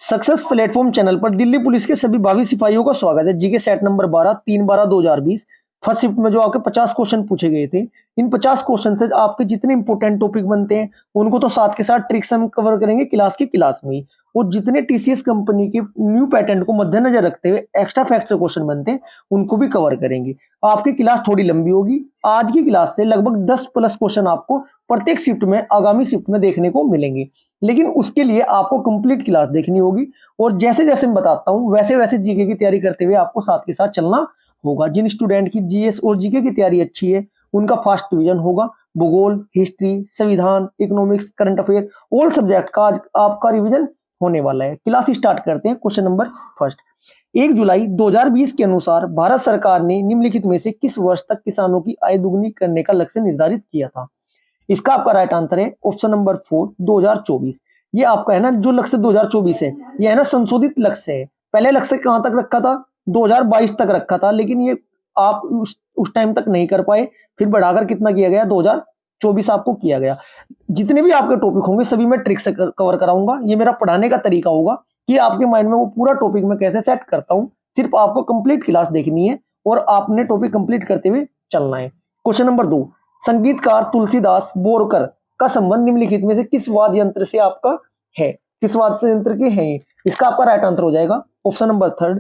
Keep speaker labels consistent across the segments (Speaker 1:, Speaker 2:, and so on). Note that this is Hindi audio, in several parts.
Speaker 1: सक्सेस प्लेटफॉर्म चैनल पर दिल्ली पुलिस के सभी 22 सिपाहियों का स्वागत है। GK set number 12 3/12/2020 first shift में जो आपके 50 क्वेश्चन पूछे गए थे, इन 50 क्वेश्चन से आपके जितने इंपॉर्टेंट टॉपिक बनते हैं उनको तो साथ के साथ ट्रिक्स हम कवर करेंगे क्लास में ही। और जितने टीसीएस कंपनी के न्यू पैटर्न को मद्देनजर रखते हुए एक्स्ट्रा फैक्ट से क्वेश्चन बनते हैं उनको भी कवर करेंगे। आपकी क्लास थोड़ी लंबी होगी। आज की क्लास से लगभग 10 प्लस क्वेश्चन आपको प्रत्येक शिफ्ट में आगामी शिफ्ट में देखने को मिलेंगे, लेकिन उसके लिए आपको कंप्लीट क्लास देखनी होगी। और जैसे जैसे मैं बताता हूं वैसे वैसे जीके की तैयारी करते हुए आपको साथ के साथ चलना होगा। जिन स्टूडेंट की जीएस और जीके की तैयारी अच्छी है उनका फर्स्ट डिवीजन होगा। भूगोल, हिस्ट्री, संविधान, economics, current affair, all subject का आज आपका रिवीजन होने वाला है। क्लास स्टार्ट करते हैं। क्वेश्चन नंबर फर्स्ट, 1 जुलाई 2020 के अनुसार भारत सरकार ने निम्नलिखित में से किस वर्ष तक किसानों की आय दुगनी करने का लक्ष्य निर्धारित किया था? इसका आपका राइट आंसर है ऑप्शन नंबर 4 2024। ये आपका है ना जो लक्ष्य 2024 है, ये है ना संशोधित लक्ष्य है। पहले लक्ष्य कहां तक रखा था? 2022 तक रखा था, लेकिन ये आप उस टाइम तक नहीं कर पाए, फिर बढ़ाकर कितना किया गया? 2024 आपको किया गया। जितने भी आपके टॉपिक होंगे सभी मैं ट्रिक से कवर कराऊंगा। ये मेरा पढ़ाने का तरीका होगा कि आपके माइंड में वो पूरा टॉपिक मैं कैसे सेट करता हूं। सिर्फ आपको कंप्लीट क्लास देखनी है और आपने टॉपिक कंप्लीट करते हुए चलना है। क्वेश्चन नंबर 2, संगीतकार तुलसीदास बोरकर का संबंध निम्नलिखित में से किस वाद्य यंत्र से आपका है? किस वाद्य यंत्र के हैं? इसका आपका राइट आंसर हो जाएगा ऑप्शन नंबर 3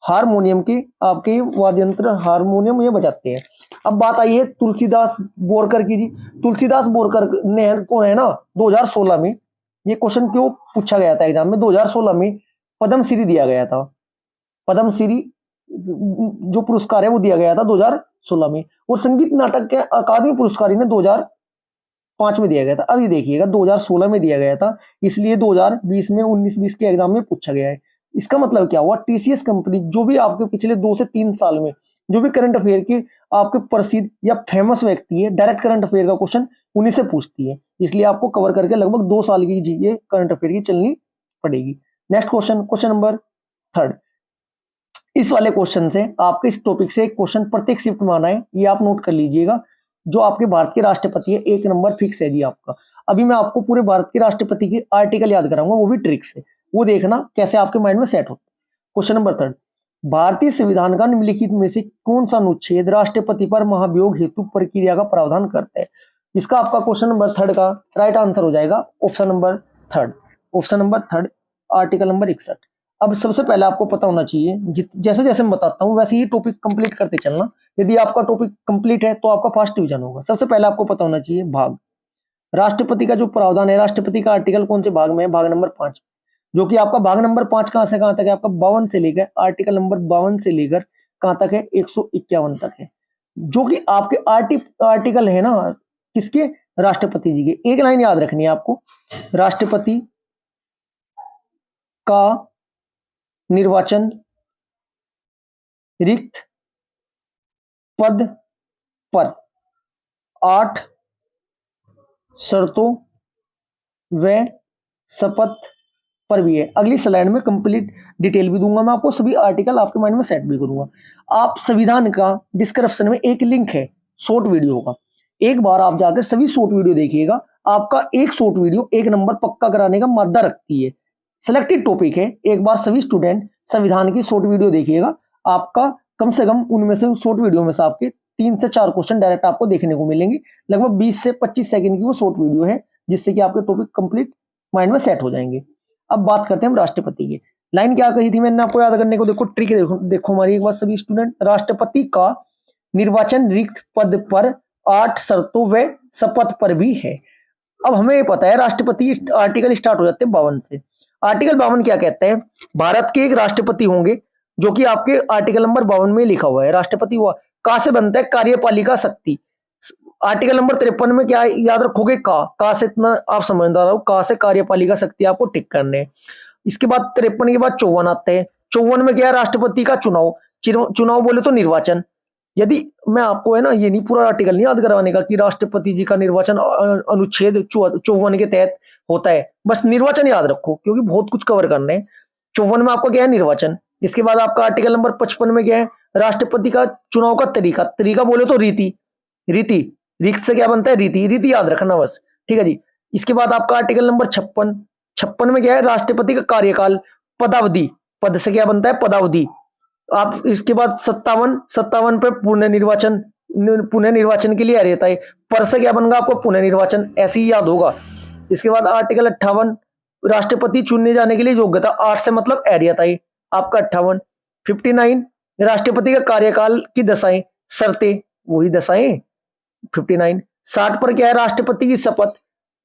Speaker 1: हारमोनियम के। आपके वाद्य यंत्र हारमोनियम ये बजाते हैं। अब बात आई है तुलसीदास बोरकर की। जी तुलसीदास बोरकर ने कौन है ना 2016 में, ये क्वेश्चन क्यों पूछा गया था एग्जाम में, 2016 में पद्मश्री दिया गया था। पद्मश्री जो पुरस्कार है वो दिया गया था 2016 में। और संगीत नाटक के अकादमी पुरस्कार ने 2005 में दिया गया था। अब ये देखिएगा 2016 में दिया गया था, इसलिए 2020 में 19-20 के एग्जाम में पूछा गया है। इसका मतलब क्या हुआ? टीसीएस कंपनी जो भी आपके पिछले 2 से 3 साल में जो भी करंट अफेयर की आपके प्रसिद्ध या फेमस व्यक्ति है, डायरेक्ट करंट अफेयर का क्वेश्चन उन्हीं से पूछती है। इसलिए आपको कवर करके लगभग 2 साल की ये करंट अफेयर की चलनी पड़ेगी। नेक्स्ट क्वेश्चन, क्वेश्चन नंबर 3, इस वाले क्वेश्चन से आपके इस टॉपिक से एक क्वेश्चन प्रत्येक शिफ्ट में आना है, ये आप नोट कर लीजिएगा। जो आपके भारत के राष्ट्रपति है 1 नंबर फिक्स है जी आपका। अभी मैं आपको पूरे भारत के राष्ट्रपति के आर्टिकल याद कराऊंगा, वो भी ट्रिक से, वो देखना कैसे आपके माइंड में सेट होता है। क्वेश्चन नंबर 3, भारतीय संविधान का निम्नलिखित में से कौन सा अनुच्छेद राष्ट्रपति पर महाभियोग हेतु प्रक्रिया का प्रावधान करता है? इसका आपका क्वेश्चन नंबर 3 का राइट आंसर हो जाएगा option number 3, option number 3 article number 61। अब सबसे पहले आपको पता होना चाहिए, जैसे जैसे मैं बताता हूं वैसे ही टॉपिक कंप्लीट करते चलना। यदि आपका टॉपिक कंप्लीट है तो आपका फर्स्ट डिवीजन होगा। सबसे पहले आपको पता होना चाहिए भाग, राष्ट्रपति का जो प्रावधान है, राष्ट्रपति का आर्टिकल कौन से भाग में है? भाग नंबर 5, जो कि आपका भाग नंबर 5 कहां से कहां तक है? आपका 52 से लेकर आर्टिकल नंबर 52 से लेकर कहां तक है? 151 तक है। जो कि आपके आर्टिकल है ना किसके? राष्ट्रपति जी के। एक लाइन याद रखनी है आपको, राष्ट्रपति का निर्वाचन रिक्त पद पर 8 शर्तों व शपथ पर भी है। अगली स्लाइड में कंप्लीट डिटेल भी दूंगा मैं आपको, सभी आर्टिकल आपके माइंड में सेट भी करूंगा। आप संविधान का डिस्क्रिप्शन में एक लिंक है शॉर्ट वीडियो का, एक बार आप जाकर सभी शॉर्ट वीडियो देखिएगा। आपका एक शॉर्ट वीडियो 1 नंबर पक्का कराने का मादा रखती है। सिलेक्टेड टॉपिक है, एक बार सभी स्टूडेंट संविधान की शॉर्ट वीडियो देखिएगा। आपका कम से कम उनमें से शॉर्ट वीडियो में से आपके 3 से 4 क्वेश्चन डायरेक्ट आपको देखने को मिलेंगे। लगभग 20 से 25 सेकंड की वो शॉर्ट वीडियो है, जिससे कि आपके टॉपिक कंप्लीट माइंड में सेट हो जाएंगे। अब बात करते हैं हम राष्ट्रपति की। लाइन क्या कही थी मैंने आपको याद करने को? देखो ट्रिक देखो हमारी एक बार सभी स्टूडेंट, राष्ट्रपति का निर्वाचन रिक्त पद पर 8 शर्तों व शपथ पर भी है। अब हमें ये पता है राष्ट्रपति आर्टिकल स्टार्ट हो जाते हैं 52 से। आर्टिकल 52 क्या कहता है? भारत के एक राष्ट्रपति होंगे, जो कि आपके आर्टिकल नंबर 52 में लिखा हुआ है। राष्ट्रपति हुआ का से बनता है कार्यपालिका शक्ति। आर्टिकल नंबर 53 में क्या याद रखोगे? का से इतना आप समझदार हो, का से कार्यपालिका शक्ति आपको टिक करने है। इसके बाद 53 के बाद 54 आते हैं। 54 में क्या है? राष्ट्रपति का चुनाव। चुनाव बोले तो निर्वाचन। यदि मैं आपको है ना ये नहीं पूरा आर्टिकल नहीं याद करवाने का कि राष्ट्रपति जी का निर्वाचन अनुच्छेद 54 के तहत होता है, बस निर्वाचन याद रखो क्योंकि बहुत कुछ कवर करना है। 54 में आपका क्या है? निर्वाचन। इसके बाद आपका आर्टिकल नंबर 55 में क्या है? राष्ट्रपति का चुनाव का तरीका। तरीका बोले तो रीति। रिक्त से क्या बनता है? रीति। रीति याद रखना बस, ठीक है जी। इसके बाद आपका आर्टिकल नंबर 56 56 में क्या है, राष्ट्रपति का कार्यकाल, पदावधि, पद से क्या बनता है, पदावधि। आप इसके बाद 57 पे पुनर्निर्वाचन के लिए अर्हता है, पर से क्या बनेगा आपको, पुनर्निर्वाचन, ऐसे ही याद होगा। इसके बाद आर्टिकल 58, राष्ट्रपति चुनने जाने के लिए योग्यता, 8 से मतलब अर्हता है आपका 58। 59, राष्ट्रपति का कार्यकाल की दशाएं, शर्तें, वही दशाएं 59। 60 पर क्या है, राष्ट्रपति की शपथ,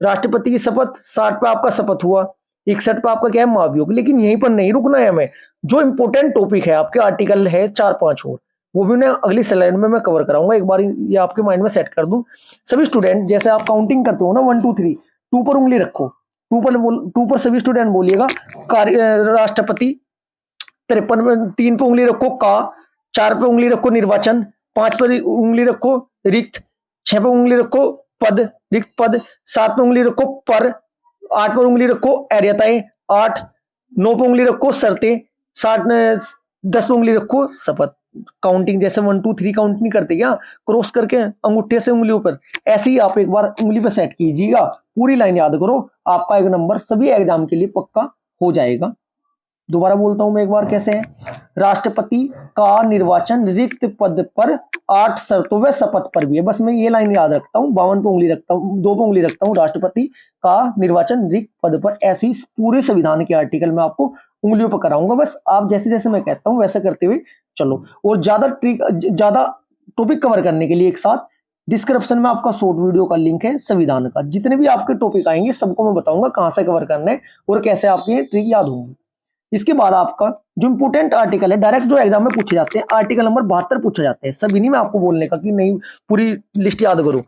Speaker 1: राष्ट्रपति की शपथ, 60 पे आपका शपथ हुआ। 61 पे आपका क्या है, महाभियोग। लेकिन यहीं पर नहीं रुकना है हमें, जो इंपोर्टेंट टॉपिक है आपके आर्टिकल है 4-5 और, वो भी ना अगली स्लाइड में मैं कवर कराऊंगा। एक बार ये आपके माइंड में सेट कर दूं। सभी स्टूडेंट जैसे आप काउंटिंग करते हो ना 1 2 3, 2 पर उंगली रखो, 2 पर सभी स्टूडेंट बोलिएगा राष्ट्रपति। 53 में 3 पे उंगली रखो का, 4 पे उंगली रखो निर्वाचन, 5 पर उंगली रखो रिक्त, 6 पे उंगली रखो पद, रिक्त पद, 7 पे उंगली रखो पर, 8 पर उंगली रखो अर्हताएं, 8, 9 पे उंगली रखो शर्तें, 10 पे उंगली रखो शपथ। काउंटिंग जैसे 1 2 3 काउंट नहीं करते क्या, क्रॉस करके अंगूठे से उंगलियों पर, ऐसे ही आप एक बार उंगली पे सेट कीजिएगा, पूरी लाइन याद करो, आपका एक नंबर सभी एग्जाम के लिए पक्का हो जाएगा। दोबारा बोलता हूं मैं एक बार, कैसे है, राष्ट्रपति का निर्वाचन रिक्त पद पर 8 शर्तों व शपथ पर भी है। बस मैं ये लाइन याद रखता हूँ, 52 पे उंगली रखता हूँ, 2 पे उंगली रखता हूँ, राष्ट्रपति का निर्वाचन रिक्त पद पर, ऐसी पूरे संविधान के आर्टिकल में आपको उंगलियों पर कराऊंगा। बस आप जैसे जैसे मैं कहता हूँ वैसे करते हुए चलो। और ज्यादा टॉपिक कवर करने के लिए एक साथ डिस्क्रिप्शन में आपका शॉर्ट वीडियो का लिंक है संविधान का, जितने भी आपके टॉपिक आएंगे सबको मैं बताऊंगा कहां से कवर करना है और कैसे आपकी ये ट्रिक याद होंगी। इसके बाद आपका जो इंपोर्टेंट आर्टिकल है, डायरेक्ट जो एग्जाम में पूछे जाते हैं, आर्टिकल नंबर 72 पूछा जाता है। सभी नहीं मैं आपको बोलने का कि नहीं पूरी लिस्ट याद करो।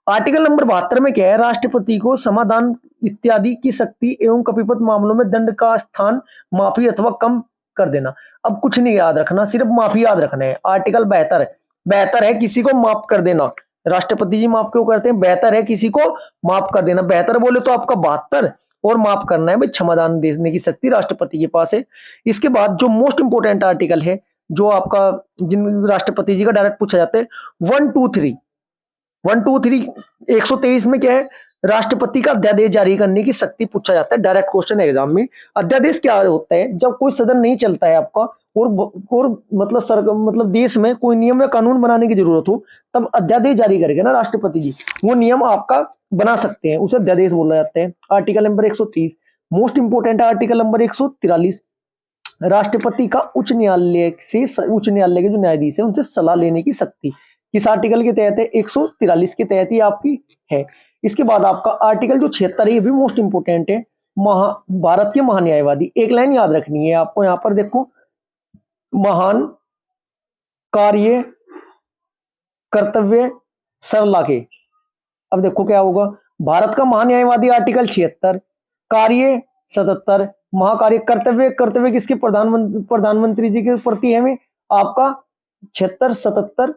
Speaker 1: आर्टिकल नंबर 72 में क्या है, राष्ट्रपति को समाधान इत्यादि की शक्ति एवं कपिपत मामलों में दंड का स्थान माफी अथवा कम कर देना। अब कुछ नहीं याद रखना, सिर्फ माफी याद रखना है। आर्टिकल 72 है किसी को माफ कर देना। राष्ट्रपति जी माफ क्यों करते हैं, बेहतर है किसी को माफ कर देना। बेहतर बोले तो आपका 72 और माफ करना है भाई, क्षमादान देने की शक्ति राष्ट्रपति के पास है। इसके बाद जो मोस्ट इंपोर्टेंट आर्टिकल है, जो आपका जिन राष्ट्रपति जी का डायरेक्ट पूछा जाता है, 1 2 3 123 में क्या है, राष्ट्रपति का अध्यादेश जारी करने की शक्ति पूछा जाता है डायरेक्ट क्वेश्चन एग्जाम में। अध्यादेश क्या होता है, जब कोई सदन नहीं चलता है आपका और मतलब देश में कोई नियम या कानून बनाने की जरूरत हो, तब अध्यादेश जारी करके ना राष्ट्रपति जी वो नियम आपका बना सकते हैं, उसे अध्यादेश बोला जाता है। Article number 130 most important article number 143, राष्ट्रपति का उच्च न्यायालय के जो न्यायाधीश है उनसे सलाह लेने की शक्ति किस आर्टिकल के तहत है, 143 के तहत ही आपकी है। इसके बाद आपका आर्टिकल जो 76 है, ये भी मोस्ट इंपोर्टेंट है, भारत के महान्यायवादी। एक लाइन याद रखनी है आपको, यहां पर देखो, महान कार्य कर्तव्य सरला के। अब देखो क्या होगा, भारत का महान्यायवादी आर्टिकल 76, कार्य 77, महाकार्य कर्तव्य किसके, प्रधानमंत्री जी के प्रति है में आपका 76 77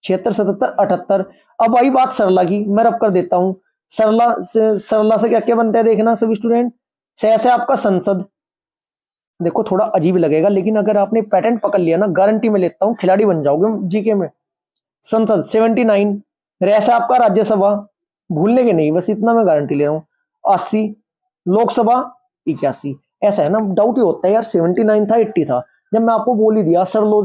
Speaker 1: 78। अब आई बात सरला की, मैं रब कर देता हूं। सरला से क्या क्या बनता है देखना सभी स्टूडेंट। से आपका संसद, देखो थोड़ा अजीब लगेगा लेकिन अगर आपने पैटर्न पकड़ लिया ना, गारंटी में लेता हूं खिलाड़ी बन जाओगे जीके में। संसद 79, ऐसा आपका राज्यसभा, भूलने के नहीं, बस इतना मैं गारंटी ले रहा हूँ। 80, लोकसभा 81। ऐसा है ना, डाउट ही होता है यार 79 था 80 था, जब मैं आपको बोल ही दिया सर लो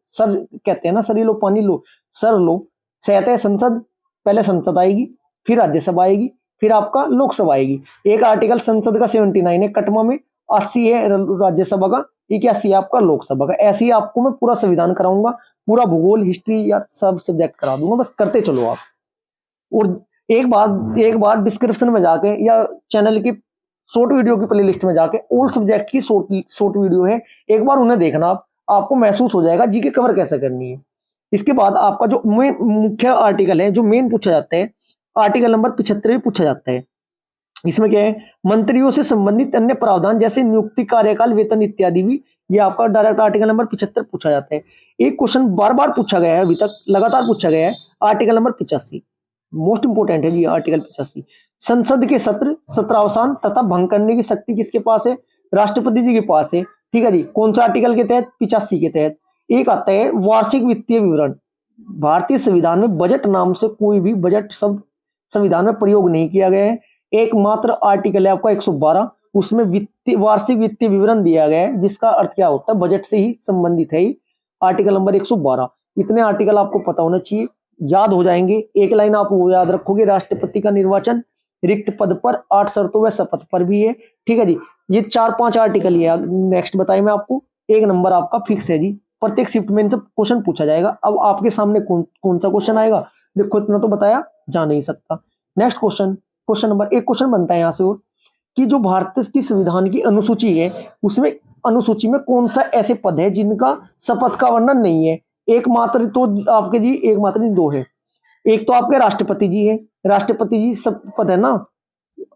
Speaker 1: सर कहते हैं ना, सर लो पानी लो सर लो। सहते संसद, पहले संसद आएगी, फिर राज्यसभा आएगी, फिर आपका लोकसभा आएगी। एक आर्टिकल संसद का 79 है कटमा में, 80 है राज्यसभा का, 81 है आपका लोकसभा का। ऐसे ही आपको मैं पूरा संविधान कराऊंगा, पूरा भूगोल हिस्ट्री या सब सब्जेक्ट करा दूंगा, बस करते चलो आप। और एक बार डिस्क्रिप्शन में जाके या चैनल की शॉर्ट वीडियो की प्लेलिस्ट में जाके ऑल सब्जेक्ट की शॉर्ट वीडियो है, एक बार उन्हें देखना, आपको महसूस हो जाएगा जीके कवर कैसे करनी है। इसके बाद आपका जो मुख्य आर्टिकल है, जो मेन पूछा जाता है, आर्टिकल नंबर 75 भी पूछा जाता है। इसमें क्या है, मंत्रियों से संबंधित अन्य प्रावधान जैसे नियुक्ति, कार्यकाल, वेतन इत्यादि भी, ये आपका डायरेक्ट आर्टिकल नंबर 75 पूछा जाता है। एक क्वेश्चन बार बार पूछा गया है, अभी तक लगातार पूछा गया है, आर्टिकल नंबर 85 मोस्ट इंपोर्टेंट है जी। आर्टिकल 85, संसद के सत्रावसान तथा भंग करने की शक्ति किसके पास है, राष्ट्रपति जी के पास है। ठीक है जी, कौन सा आर्टिकल के तहत, 85 के तहत। एक आता है वार्षिक वित्तीय विवरण। भारतीय संविधान में बजट नाम से कोई भी बजट शब्द संविधान में प्रयोग नहीं किया गया है। एकमात्र आर्टिकल है आपका 112, उसमें वित्तीय वार्षिक वित्तीय विवरण दिया गया है, जिसका अर्थ क्या होता है, बजट से ही संबंधित है। Article number 112। इतने आर्टिकल आपको पता होना चाहिए, याद हो जाएंगे। एक लाइन आप वो याद रखोगे, राष्ट्रपति का निर्वाचन रिक्त पद पर 8 शर्तों व शपथ पर भी है। ठीक है जी, ये 4-5 आर्टिकल ही है। नेक्स्ट बताइए मैं आपको, 1 नंबर आपका फिक्स है जी, प्रत्येक शिफ्ट में इनसे क्वेश्चन पूछा जाएगा। अब आपके सामने कौन सा क्वेश्चन आएगा, देखो इतना तो बताया जा नहीं सकता। Next question, question number 1 question बनता है यहाँ से, और कि जो भारत की संविधान की अनुसूची है, उसमें अनुसूची में कौन सा ऐसे पद है जिनका शपथ का वर्णन नहीं है। एकमात्र तो आपके जी, एकमात्र नहीं, 2 है। एक तो आपके राष्ट्रपति जी है, राष्ट्रपति जी शपथ है ना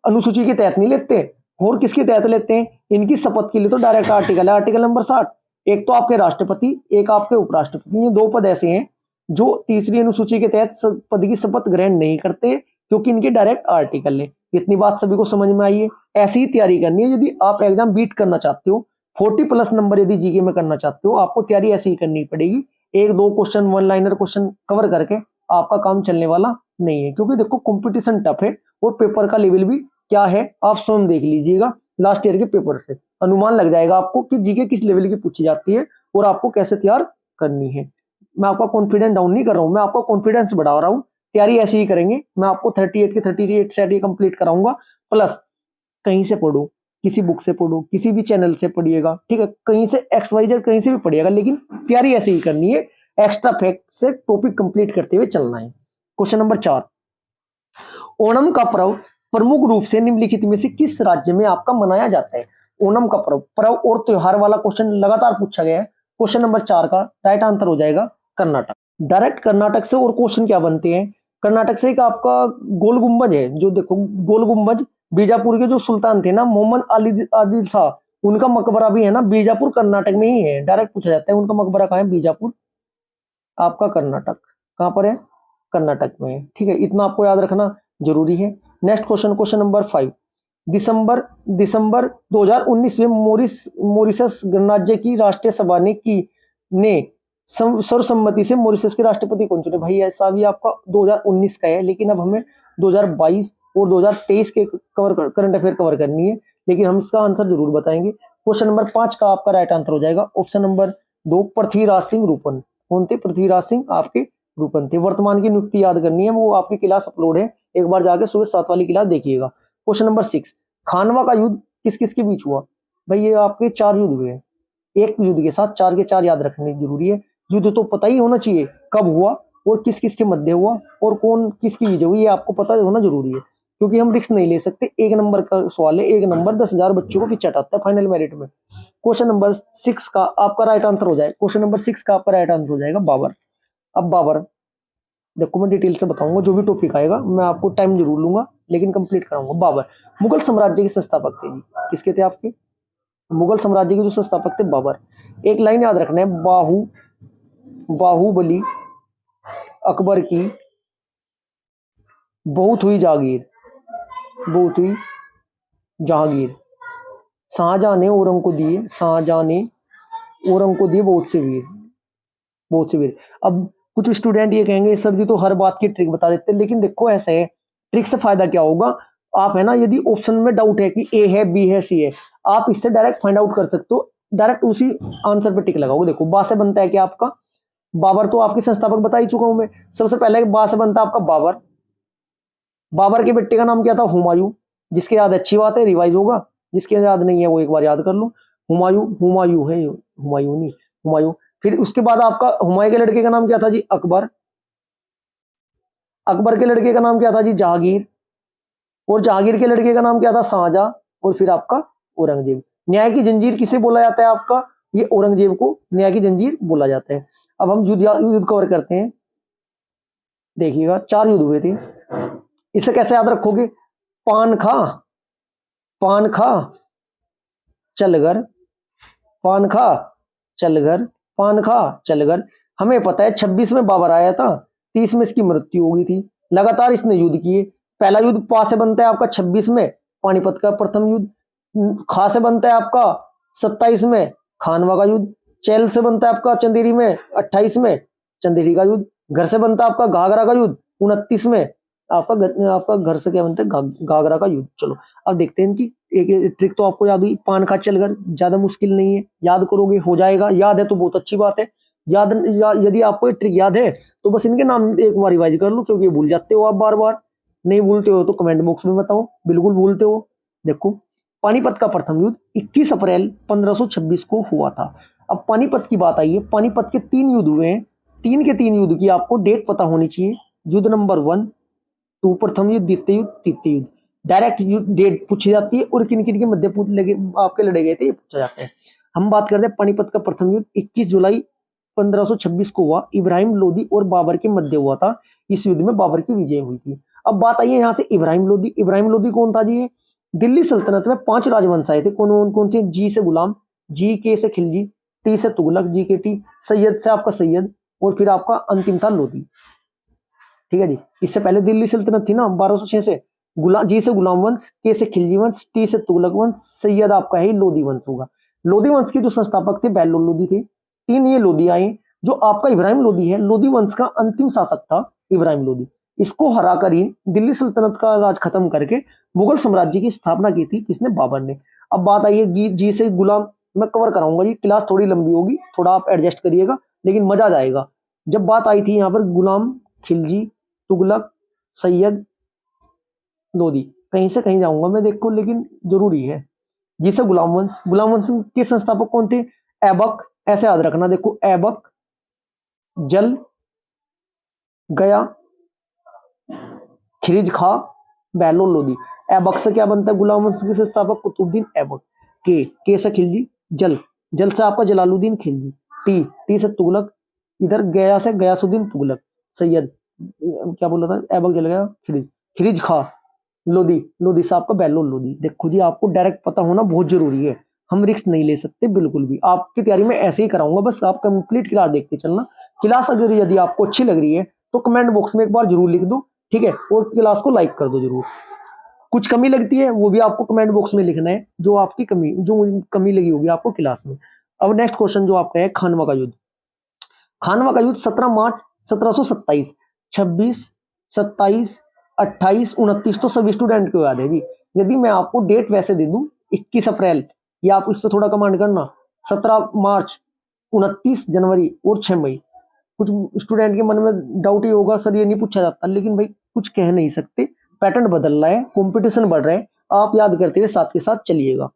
Speaker 1: अनुसूची के तहत नहीं लेते, और किसके तहत लेते हैं, इनकी शपथ के लिए तो डायरेक्ट आर्टिकल है, आर्टिकल नंबर 60। एक तो आपके राष्ट्रपति, एक आपके उपराष्ट्रपति, ये 2 पद ऐसे हैं जो तीसरी अनुसूची के तहत पद की शपथ ग्रहण नहीं करते, क्योंकि इनके डायरेक्ट आर्टिकल है। इतनी बात सभी को समझ में आई है। ऐसी ही तैयारी करनी है यदि आप एग्जाम बीट करना चाहते हो, 40+ नंबर यदि जीके में करना चाहते हो, आपको तैयारी ऐसी ही करनी पड़ेगी। 1-2 क्वेश्चन, 1 लाइनर क्वेश्चन कवर करके आपका काम चलने वाला नहीं है, क्योंकि देखो कंपटीशन टफ है, और पेपर का लेवल भी क्या है आप स्वयं देख लीजिएगा। लास्ट ईयर के पेपर से अनुमान लग जाएगा आपको कि जीके किस लेवल की पूछी जाती है और आपको कैसे तैयार करनी है। मैं आपका कॉन्फिडेंस डाउन नहीं कर रहा हूं, मैं आपका कॉन्फिडेंस बढ़ा रहा हूं। तैयारी ऐसी ही करेंगे, मैं आपको 38 के 38 सेट ये कंप्लीट कराऊंगा। प्लस कहीं से पढ़ो, किसी बुक से पढ़ो, किसी भी चैनल से पढ़िएगा, ठीक है, कहीं से XYZ कहीं से भी पढ़िएगा, लेकिन तैयारी ऐसे ही करनी है। एक्स्ट्रा फैक्ट से टॉपिक कंप्लीट करते हुए चलना है। क्वेश्चन नंबर 4, ओणम का पर्व प्रमुख रूप से निम्नलिखित में से किस राज्य में आपका मनाया जाता है। ओणम का पर्व और त्योहार वाला क्वेश्चन लगातार पूछा गया है। क्वेश्चन नंबर 4 का राइट आंसर हो जाएगा कर्नाटक। डायरेक्ट कर्नाटक से और क्वेश्चन क्या बनते हैं, कर्नाटक से एक आपका गोल गुंबज है, जो देखो गोल गुंबज, बीजापुर के जो सुल्तान थे ना मोहम्मद आदिल शाह, उनका मकबरा भी है ना बीजापुर कर्नाटक में ही है। डायरेक्ट पूछा जाता है उनका मकबरा कहाँ है, बीजापुर आपका कर्नाटक। कहां पर है, कर्नाटक में है। ठीक है, इतना आपको याद रखना जरूरी है। नेक्स्ट क्वेश्चन, क्वेश्चन नंबर 5, दिसंबर 2019 में मॉरिशस गणराज्य की राष्ट्रीय सभा ने सर्वसम्मति से मॉरिशस के राष्ट्रपति कौन चुने। भाई ऐसा भी आपका 2019 का है, लेकिन अब हमें 2022 और 2023 के करंट अफेयर कवर करनी है, लेकिन हम इसका आंसर जरूर बताएंगे। क्वेश्चन नंबर 5 का आपका राइट आंसर हो जाएगा ऑप्शन नंबर 2, पृथ्वीराज सिंह रूपन। कौन थे, पृथ्वीराज सिंह आपके रूपन थे। वर्तमान की नियुक्ति याद करनी है, वो आपकी क्लास अपलोड है, एक बार जाके सुबह 7 वाली क्लास देखिएगा। क्वेश्चन नंबर 6, खानवा का युद्ध किस किस के बीच हुआ। भाई ये आपके 4 युद्ध हुए हैं, एक युद्ध के साथ 4 के 4 याद रखने जरूरी है। युद्ध तो पता ही होना चाहिए कब हुआ और किस किस के मध्य हुआ और कौन किसकी विजय हुई, ये आपको पता होना जरूरी है, क्योंकि हम रिस्क नहीं ले सकते। 1 नंबर का सवाल है, 1 नंबर 10,000 बच्चों को पीछे हटाता है फाइनल मेरिट में। क्वेश्चन नंबर 6 का आपका राइट आंसर हो जाएगा, क्वेश्चन नंबर 6 का आपका राइट आंसर हो जाएगा बाबर। अब बाबर देखो मैं डिटेल से बताऊंगा, जो भी टॉपिक आएगा मैं आपको टाइम जरूर लूंगा, लेकिन कंप्लीट कराऊंगा। बाबर मुगल साम्राज्य के संस्थापक थे जी, किसके थे आपके, मुगल साम्राज्य के जो संस्थापक थे बाबर। एक लाइन याद रखना है, बाहुबली अकबर की बहुत हुई जागीर, बहुत हुई जहांगीर, शाहजहां ने औरंग को दिए, शाहजहां ने औरंग को दिए बहुत से वीर, बहुत से वीर। अब कुछ स्टूडेंट ये कहेंगे सर जी तो हर बात की ट्रिक बता देते हैं, लेकिन देखो ऐसा है, ट्रिक से फायदा क्या होगा, आप है ना यदि ऑप्शन में डाउट है कि ए है बी है सी है, आप इससे डायरेक्ट फाइंड आउट कर सकते हो, डायरेक्ट उसी आंसर पे टिक लगाओगे। देखो बा से बनता है कि आपका बाबर, तो आपके संस्थापक बता ही चुका हूं मैं। सबसे पहले बा से बनता है आपका बाबर, बाबर के बेटे का नाम क्या था, हुमायूं। जिसके याद अच्छी बात है, रिवाइज होगा, जिसके याद नहीं है वो एक बार याद कर लो। हुमायूं, हुमायूं है, हुमायूं नहीं, हुमायूं। फिर उसके बाद आपका हुमायूं के लड़के का नाम क्या था जी, अकबर। अकबर के लड़के का नाम क्या था जी, जहांगीर। और जहांगीर के लड़के का नाम क्या था, शाहजहां। और फिर आपका औरंगजेब। न्याय की जंजीर किसे बोला जाता है आपका, ये औरंगजेब को न्याय की जंजीर बोला जाता है। अब हम युद्ध कवर करते हैं, देखिएगा 4 युद्ध हुए थे। इसे कैसे याद रखोगे, पानखा, पानखा चलगर, पानखा चलगर, पानखा चलगर। हमें पता है 26 में बाबर आया था, 30 में इसकी मृत्यु हो गई थी। लगातार इसने युद्ध किए। पहला युद्ध पा से बनता है आपका 26 में, पानीपत का प्रथम युद्ध। खा से बनता है आपका 27 में, खानवा का युद्ध। चैल से बनता है आपका चंदेरी में 28 में, चंदेरी का युद्ध। घर से बनता है आपका घाघरा का युद्ध 29 में, आपका घर से क्या बनता है, घाघरा का युद्ध। चलो अब देखते हैं इनकी एक ट्रिक तो आपको याद हुई, पान खा चल घर, ज्यादा मुश्किल नहीं है, याद करोगे हो जाएगा, याद है तो बहुत अच्छी बात है। यदि आपको ये ट्रिक याद है तो बस इनके नाम एक बार रिवाइज कर लो, क्योंकि भूल जाते हो आप बार बार। नहीं भूलते हो तो कमेंट बॉक्स में बताओ, बिल्कुल भूलते हो। देखो, पानीपत का प्रथम युद्ध 21 अप्रैल 1526 को हुआ था। अब पानीपत की बात आई है, पानीपत के 3 युद्ध हुए हैं, 3 के 3 युद्ध की आपको डेट पता होनी चाहिए। युद्ध नंबर 1, 2 प्रथम युद्ध, द्वितीय युद्ध, तृतीय युद्ध। डायरेक्ट युद्ध डेट पूछी जाती है और किन किन के मध्य लगे आपके लड़े गए थे ये पूछा जाता है। हम बात करते हैं पानीपत का प्रथम युद्ध 21 जुलाई 1526 को हुआ, इब्राहिम लोदी और बाबर के मध्य हुआ था। इस युद्ध में बाबर की विजय हुई थी। अब बात आई है यहाँ से इब्राहिम लोदी। इब्राहिम लोदी कौन था जी? दिल्ली सल्तनत में 5 राजवंश आए थे। कौन कौन से? जी से गुलाम, जी के से खिलजी, टी से तुगलक, जी के टी, सैयद से आपका सैयद, और फिर आपका अंतिम था लोदी। ठीक है जी। इससे पहले दिल्ली सल्तनत थी ना 1206 से, जी से गुलाम वंश, के से खिलजी वंश, टी से तुगलक वंश, सैयद आपका है लोदी वंश होगा। लोदी वंश के जो संस्थापक थे बहलोल लोदी थे। 3 ये लोदी आए। जो आपका इब्राहिम लोदी है, लोदी वंश का अंतिम शासक था इब्राहिम लोदी। इसको हराकर ही दिल्ली सल्तनत का राज खत्म करके मुगल साम्राज्य की स्थापना की थी किसने? बाबर ने। अब बात आई है जी से गुलाम, मैं कवर कराऊंगा जी, क्लास थोड़ी लंबी होगी, थोड़ा आप एडजस्ट करिएगा, लेकिन मजा आ जाएगा। जब बात आई थी यहाँ पर गुलाम, खिलजी, तुगलक, सैयद, लोदी, कहीं से कहीं जाऊंगा मैं देखो, लेकिन जरूरी है। जिसे गुलाम वंश के संस्थापक कौन थे? ऐबक, ऐसे याद रखना, देखो ऐबक, जल, गया, खिरिज खा, बहलोल लोदी। ऐबक से क्या बनता है? गुलाम वंश के संस्थापक कुतुबुद्दीन ऐबक। के से खिलजी, जल, जल से आपका जलालुद्दीन खिलजी, टी से तुगलक, इधर गया से गयासुद्दीन तुगलक, सैयद, क्या बोला था? ऐबक, जल गया, खिरिज, खिरिज खा, लोदी, लोदी से आपका बहलोल लोदी। देखो जी, आपको डायरेक्ट पता होना बहुत जरूरी है, हम रिस्क नहीं ले सकते बिल्कुल भी। आपकी तैयारी में ऐसे ही कराऊंगा, बस आप कंप्लीट क्लास देखते चलना। क्लास अगर यदि आपको अच्छी लग रही है तो कमेंट बॉक्स में एक बार जरूर लिख दो, ठीक है, और क्लास को लाइक कर दो जरूर। कुछ कमी लगती है वो भी आपको कमेंट बॉक्स में लिखना है, जो आपकी कमी, जो कमी लगी होगी आपको क्लास में। अब नेक्स्ट क्वेश्चन जो आपका है, खानवा का युद्ध। खानवा का युद्ध 17 मार्च 1727, 26, 27, 28, 29 तो सभी स्टूडेंट को याद है जी। यदि मैं आपको डेट वैसे दे दूं 21 अप्रैल, या आप इस पर थोड़ा कमांड करना, 17 मार्च, 29 जनवरी और 6 मई। कुछ स्टूडेंट के मन में डाउट ही होगा, सर ये नहीं पूछा जाता, लेकिन भाई कुछ कह नहीं सकते, पैटर्न बदल रहा है, कंपटीशन बढ़ रहा है, आप याद करते हुए साथ के साथ चलिएगा।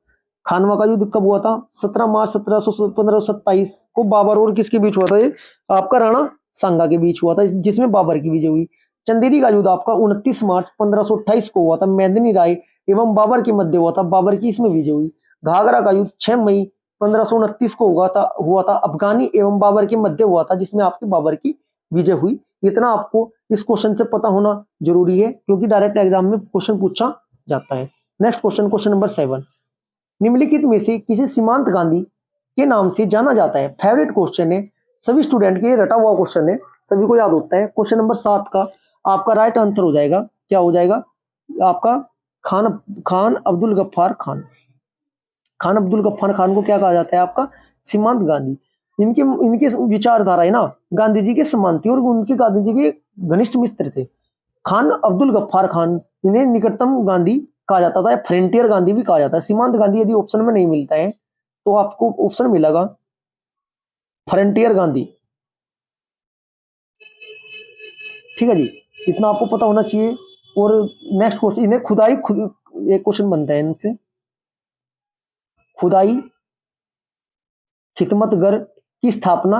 Speaker 1: खानवा का युद्ध कब हुआ था? 17 मार्च 1527 को बाबर और किसके बीच हुआ था? ये आपका राणा सांगा के बीच हुआ था, जिसमें बाबर की विजय हुई। चंदेरी का युद्ध आपका 29 मार्च 1528 को हुआ था, मेदिनी राय एवं बाबर के मध्य हुआ था, बाबर की इसमें विजय हुई। घाघरा का युद्ध 6 मई 1529 को हुआ था अफगानी एवं बाबर के मध्य हुआ था, जिसमें आपकी बाबर की विजय हुई। इतना आपको इस क्वेश्चन से पता होना जरूरी है, क्योंकि डायरेक्ट एग्जाम में क्वेश्चन पूछा जाता है। नेक्स्ट क्वेश्चन, क्वेश्चन नंबर 7, निम्नलिखित में से किसे सीमांत गांधी के नाम से जाना जाता है? फेवरेट क्वेश्चन है सभी स्टूडेंट के, रटा हुआ क्वेश्चन है, सभी को याद होता है। क्वेश्चन नंबर 7 का आपका राइट आंसर हो जाएगा, क्या हो जाएगा आपका? खान अब्दुल गफ्फार खान। खान अब्दुल गफ्फार खान को क्या कहा जाता है? आपका सीमांत गांधी। इनके इनके विचारधारा है ना गांधी जी के समान थी, और उनके गांधी जी के घनिष्ठ मित्र थे। खान अब्दुल गफ्फार खान, इन्हें निकटतम गांधी कहा जाता था, फ्रंटियर गांधी भी कहा जाता है। सीमांत गांधी यदि ऑप्शन में नहीं मिलता है तो आपको ऑप्शन मिलेगा फ्रंटियर गांधी। ठीक है जी, इतना आपको पता होना चाहिए। और नेक्स्ट क्वेश्चन, इन्हें एक क्वेश्चन बनता है इनसे, खुदाई खिदमतगर की स्थापना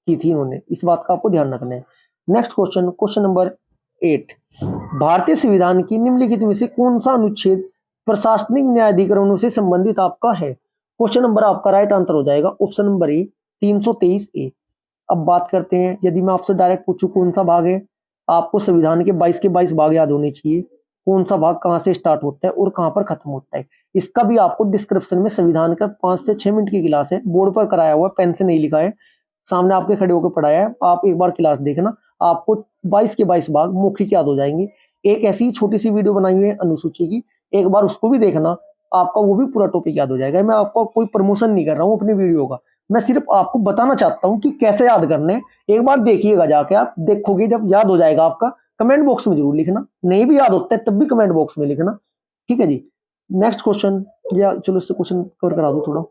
Speaker 1: की थी इन्होंने, इस बात का आपको ध्यान रखना है। नेक्स्ट क्वेश्चन, क्वेश्चन नंबर 8, भारतीय संविधान की निम्नलिखित में से कौन सा अनुच्छेद प्रशासनिक न्यायाधिकरणों से संबंधित आपका है? क्वेश्चन नंबर आपका राइट आंसर हो जाएगा ऑप्शन नंबर ए, 323 ए। अब बात करते हैं, यदि मैं आपसे डायरेक्ट पूछूं कौन सा भाग है, आपको संविधान के 22 के 22 भाग याद होने चाहिए। कौन सा भाग कहां से स्टार्ट होता है और कहां पर खत्म होता है, इसका भी आपको डिस्क्रिप्शन में संविधान का 5 से 6 मिनट की क्लास है, बोर्ड पर कराया हुआ, पेन से नहीं लिखा है, सामने आपके खड़े होकर पढ़ाया है। आप एक बार क्लास देखना, आपको 22 के 22 भाग मौखिक याद हो जाएंगे। एक ऐसी छोटी सी वीडियो बनाई हुई है अनुसूची की, एक बार उसको भी देखना, आपका वो भी पूरा टॉपिक याद हो जाएगा। मैं आपको कोई प्रमोशन नहीं कर रहा हूँ अपनी वीडियो का, मैं सिर्फ आपको बताना चाहता हूँ कि कैसे याद करने। एक बार देखिएगा जाके, आप देखोगे जब याद हो जाएगा आपका, कमेंट बॉक्स में जरूर लिखना, नहीं भी याद होता है तब भी कमेंट बॉक्स में लिखना, ठीक है जी। नेक्स्ट क्वेश्चन, या चलो इससे क्वेश्चन कवर करा दो थोड़ा।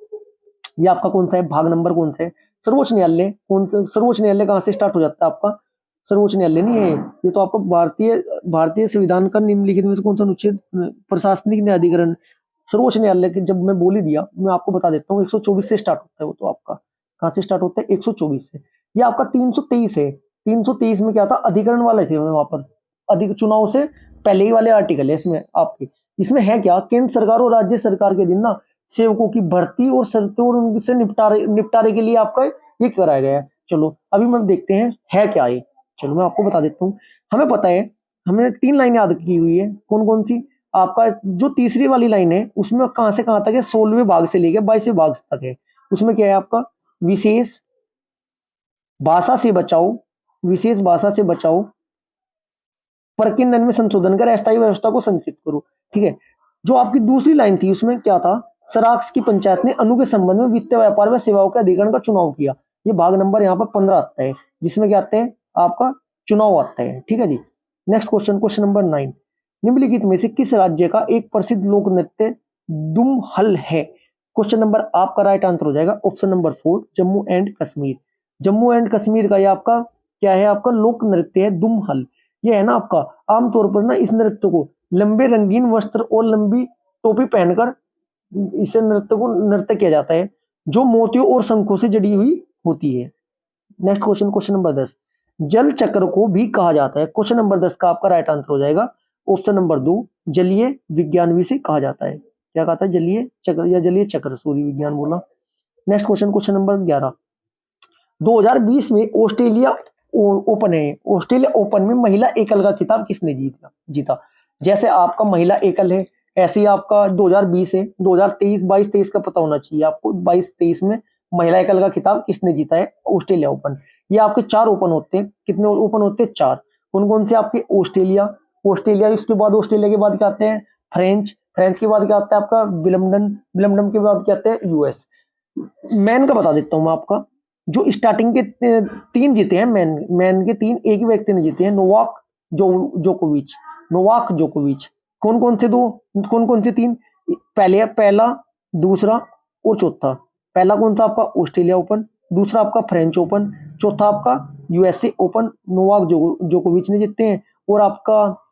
Speaker 1: ये आपका कौन सा है, भाग नंबर कौन सा है, सर्वोच्च न्यायालय कौन सा, सर्वोच्च न्यायालय कहाँ से स्टार्ट हो जाता है आपका, सर्वोच्च न्यायालय नहीं है ये तो आपका भारतीय भारतीय संविधान का निम्नलिखित में से कौन सा अनुच्छेद, प्रशासनिक न्यायाधिकरण। सर्वोच्च न्यायालय के जब मैं बोल ही दिया, मैं आपको बता देता हूँ 124 से स्टार्ट होता है वो तो आपका, कहाँ से स्टार्ट होता है 124 से। ये आपका 323 है, 323 में क्या था, अधिकरण वाले थे वहां पर, अधिक चुनाव से पहले ही वाले आर्टिकल है इसमें आपके। इसमें है क्या, केंद्र सरकार और राज्य सरकार के दिन ना सेवकों की भर्ती और शर्तों और उनसे निपटारे के लिए आपका ये कराया गया है। चलो अभी हम देखते हैं है क्या ये, चलो मैं आपको बता देता हूँ। हमें पता है, हमने 3 लाइन याद की हुई है, कौन कौन सी, आपका जो तीसरी वाली लाइन है उसमें कहां से कहां तक है, 16वें भाग से लेकर 22वें भाग तक है। उसमें क्या है आपका, विशेष भाषा से बचाओ, विशेष भाषा से बचाओ, प्रकिंडन में संशोधन कर अस्थायी व्यवस्था को संचित करो, ठीक है। जो आपकी दूसरी लाइन थी उसमें क्या था, सराक्स की पंचायत ने अनु के संबंध में वित्तीय व्यापार व सेवाओं के अधिकरण का चुनाव किया। ये भाग नंबर यहाँ पर 15 आता है, जिसमें क्या आता है आपका चुनाव आता है, ठीक है जी। नेक्स्ट क्वेश्चन, क्वेश्चन नंबर 9, निम्नलिखित में से किस राज्य का एक प्रसिद्ध लोक नृत्य दुमहल है। क्वेश्चन नंबर आपका राइट आंसर हो जाएगा option number 4, Jammu and Kashmir. Jammu and Kashmir का ये आपका क्या है, आपका लोक नृत्य है दुमहल। ये है ना आपका, आमतौर पर ना इस नृत्य को लंबे रंगीन वस्त्र और लंबी टोपी पहनकर इसे नृत्य किया जाता है, जो मोतियों और शंखों से जड़ी हुई होती है। नेक्स्ट क्वेश्चन, क्वेश्चन नंबर 10, जल चक्र को भी कहा जाता है। क्वेश्चन नंबर 10 का आपका राइट आंसर हो जाएगा ऑप्शन नंबर 2, जलीय विज्ञान भी से कहा जाता है। क्या कहा था, जलीय चक्र या जलीय चक्र, सूर्य विज्ञान बोला। नेक्स्ट क्वेश्चन, क्वेश्चन नंबर 11, 2020 में ऑस्ट्रेलिया ओपन है, ऑस्ट्रेलिया ओपन में महिला एकल का खिताब किसने जीता। जैसे आपका महिला एकल है, ऐसे ही आपका 2020 है, 2023 22 23 का पता होना चाहिए आपको, 22 23 में महिला एकल का खिताब किसने जीता है, ऑस्ट्रेलिया ओपन। ये आपके 4 ओपन होते हैं, कितने ओपन होते हैं 4, कौन कौन से आपके, ऑस्ट्रेलिया, ऑस्ट्रेलिया उसके बाद ऑस्ट्रेलिया के बाद क्या आते हैं फ्रेंच, फ्रेंच के बाद क्या आता है आपका विलम्बडन, विलम्बडन के बाद क्या आता है यूएस। मैन का बता देता हूं मैं आपका, जो स्टार्टिंग के 3 जीते हैं मैन के 3 एक ही व्यक्ति ने जीते हैं, जोकोविच, नोवाक जोकोविच। कौन कौन से 2, कौन कौन से 3, पहला, दूसरा और चौथा। पहला कौन सा आपका ऑस्ट्रेलिया ओपन, दूसरा आपका फ्रेंच ओपन, चौथा आपका यूएसए ओपन, नोवाक जोकोविच ने जीते हैं। और आपका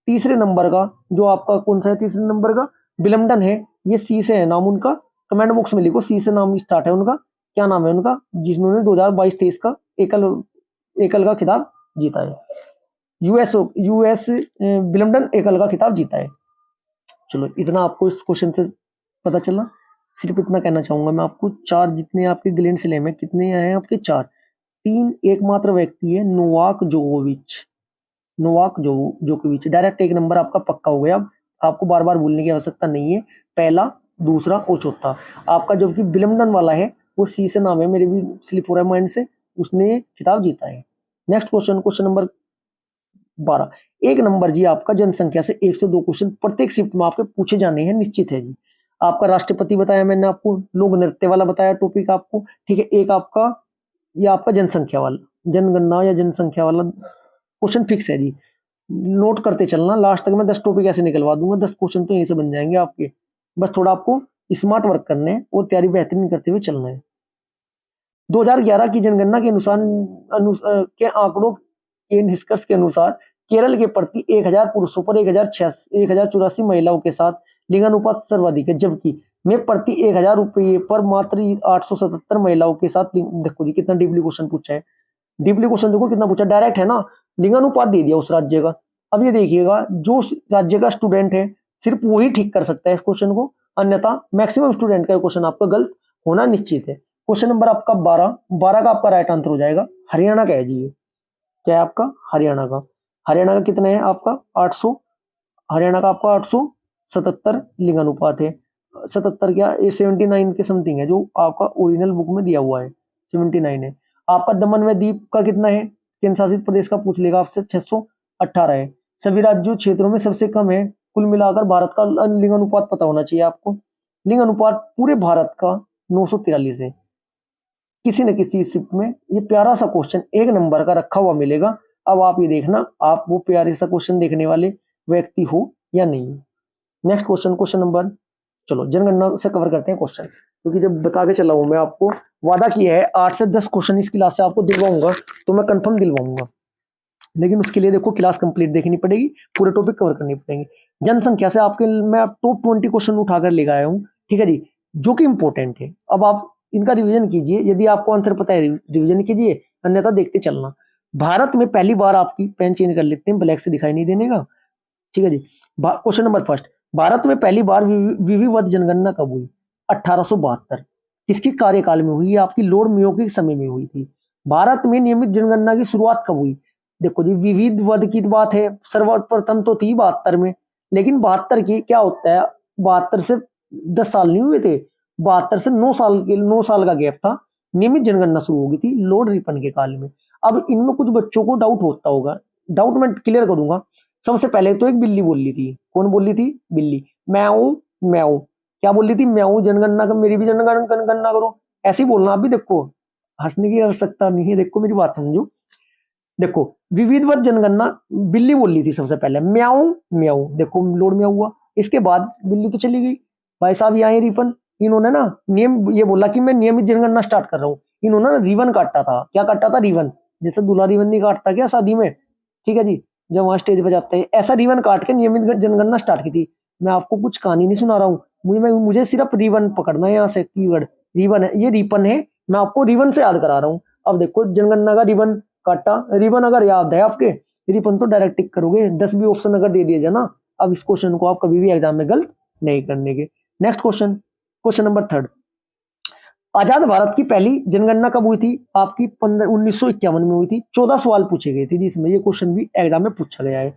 Speaker 1: तीसरे नंबर का जो आपका कौन सा है, तीसरे नंबर का विलम्बडन है, ये सी से है नाम उनका, कमेंट बॉक्स में लिखो सी से नाम स्टार्ट है उनका, क्या नाम है उनका, जिन्होंने 2022-23 का एकल का खिताब जीता है, यूएस विलम्बडन एकल का खिताब जीता है। चलो इतना आपको इस क्वेश्चन से पता चला, सिर्फ इतना कहना चाहूंगा मैं आपको, 4 जितने आपके ग्रैंड स्लैम है कितने आए हैं आपके 4, 3 एकमात्र व्यक्ति है नोवाक जोकोविच, जोकोविच डायरेक्ट एक नंबर आपका पक्का हो गया। अब आपको बार बार भूलने की आवश्यकता नहीं है, पहला, दूसरा और चौथा आपका, जबकि विलम्बडन वाला है वो सी से नाम है, मेरे भी स्लिप हो रहा है माइंड से, उसने खिताब जीता है। नेक्स्ट क्वेश्चन, क्वेश्चन नंबर 12, एक नंबर जी आपका जनसंख्या से 1 से 2 क्वेश्चन प्रत्येक शिफ्ट में आपके पूछे जाने हैं, निश्चित है जी। आपका राष्ट्रपति बताया मैंने आपको, लोक नृत्य वाला बताया टॉपिक आपको, ठीक है। एक आपका ये आपका जनसंख्या वाला, जनगणना या जनसंख्या वाला क्वेश्चन फिक्स है जी, नोट करते चलना, लास्ट तक मैं 10 टॉपिक ऐसे निकलवा दूंगा, 10 क्वेश्चन तो यहीं से बन जाएंगे आपके। बस थोड़ा आपको स्मार्ट वर्क करने हैं और तैयारी बेहतरीन करते हुए चलना है। 2011 की जनगणना के के आंकड़ों के निष्कर्ष के अनुसार केरल के प्रति 1000 पुरुषों पर 1084 महिलाओं के साथ लिंगानुपात सर्वाधिक है, जबकि में प्रति 1000 रुपये पर मात्र 877 महिलाओं के साथ, देखो जी कितना डीपली क्वेश्चन पूछा है, डीपली क्वेश्चन देखो कितना पूछा, डायरेक्ट है ना, लिंगानुपात दे दिया उस राज्य का। अब ये देखिएगा, जो राज्य का स्टूडेंट है सिर्फ वही ठीक कर सकता है इस क्वेश्चन को, अन्यथा मैक्सिमम स्टूडेंट का क्वेश्चन आपका गलत होना निश्चित है। क्वेश्चन नंबर आपका 12 का आपका राइट आंसर हो जाएगा हरियाणा का है जी, ये क्या है आपका हरियाणा का, हरियाणा का कितना है आपका 800, हरियाणा का आपका 877 लिंगानुपात है, 77 क्या 79 के समथिंग है, जो आपका ओरिजिनल बुक में दिया हुआ है 79 है। आपका दमन व दीप का कितना है, केंद्र शासित प्रदेश का पूछ लेगा आपसे, 618 है। सभी राज्यों क्षेत्रों में सबसे कम है, कुल मिलाकर भारत का लिंग अनुपात पता होना चाहिए आपको, लिंग अनुपात पूरे भारत का 943 है। किसी न किसी शिफ्ट में ये प्यारा सा क्वेश्चन 1 नंबर का रखा हुआ मिलेगा, अब आप ये देखना आप वो प्यारे सा क्वेश्चन देखने वाले व्यक्ति हो या नहीं। नेक्स्ट क्वेश्चन, क्वेश्चन नंबर, चलो जनगणना से कवर करते हैं क्वेश्चन, क्योंकि जब बता के चला हूं मैं आपको, वादा किया है 8 से 10 क्वेश्चन इस क्लास से आपको दिलवाऊंगा, तो मैं कंफर्म दिलवाऊंगा, लेकिन उसके लिए देखो क्लास कंप्लीट देखनी पड़ेगी, पूरे टॉपिक कवर करनी पड़ेंगे। जनसंख्या से आपके मैं टॉप 20 क्वेश्चन उठाकर ले आया हूँ, ठीक है जी, जो कि इंपॉर्टेंट है। अब आप इनका रिवीजन कीजिए, यदि आपको आंसर पता है रिवीजन कीजिए, अन्यथा देखते चलना। भारत में पहली बार, आपकी पेन चेंज कर लेते हैं, ब्लैक से दिखाई नहीं देने का, ठीक है जी। क्वेश्चन नंबर फर्स्ट, भारत में पहली बार विधिवत जनगणना कब हुई? 1872। किसकी कार्यकाल में हुई? आपकी लॉर्ड मेयो के समय में हुई थी। भारत में नियमित जनगणना की शुरुआत कब हुई? देखो जी, विविध की बात है, सर्वप्रथम तो थी 72 में, लेकिन 72 की क्या होता है, 72 से 10 साल नहीं हुए थे, 72 से 9 साल का गैप था, नियमित जनगणना शुरू हो गई थी लॉर्ड रिपन के काल में। अब इनमें कुछ बच्चों को डाउट होता होगा, डाउट मैं क्लियर करूंगा। सबसे पहले तो एक बिल्ली बोल ली थी, कौन बोल ली थी? बिल्ली। म्याऊ म्याऊ, क्या बोल रही थी? म्याऊ, जनगणना कर, मेरी भी जनगणना करो, ऐसे ही बोलना। अभी देखो हंसने की आवश्यकता नहीं है, देखो मेरी बात समझो। देखो विविधवत जनगणना बिल्ली बोल ली थी सबसे पहले, म्याऊ म्याऊ, देखो लोड म्याऊ हुआ, इसके बाद बिल्ली तो चली गई। भाई साहब यहाँ रिपन, इन्होंने ना नियम ये बोला कि मैं नियमित जनगणना स्टार्ट कर रहा हूँ, इन्होंने ना रिबन काटा था। क्या काटा था? रिबन, जैसे दूल्हा रिबन नहीं काटता क्या शादी में, ठीक है जी, जब वहां स्टेज पे जाते हैं, ऐसा रिबन काट के नियमित जनगणना स्टार्ट की थी। मैं आपको कुछ कहानी नहीं सुना रहा हूँ, मुझे सिर्फ रिबन पकड़ना है, यहाँ से कीवर्ड रिबन है, ये रिपन है, मैं आपको रिबन से याद करा रहा हूँ। अब देखो जनगणना का रिबन काटा, रिबन अगर याद है आपके, रिबन तो डायरेक्ट टिक करोगे, 10 भी ऑप्शन अगर दे दिया जाए ना, अब इस क्वेश्चन को आप कभी भी एग्जाम में गलत नहीं करने के। Next question, question number third, आजाद भारत की पहली जनगणना कब हुई थी? आपकी 1951 में हुई थी। 14 सवाल पूछे गए थे जिसमें ये क्वेश्चन भी एग्जाम में पूछा गया है।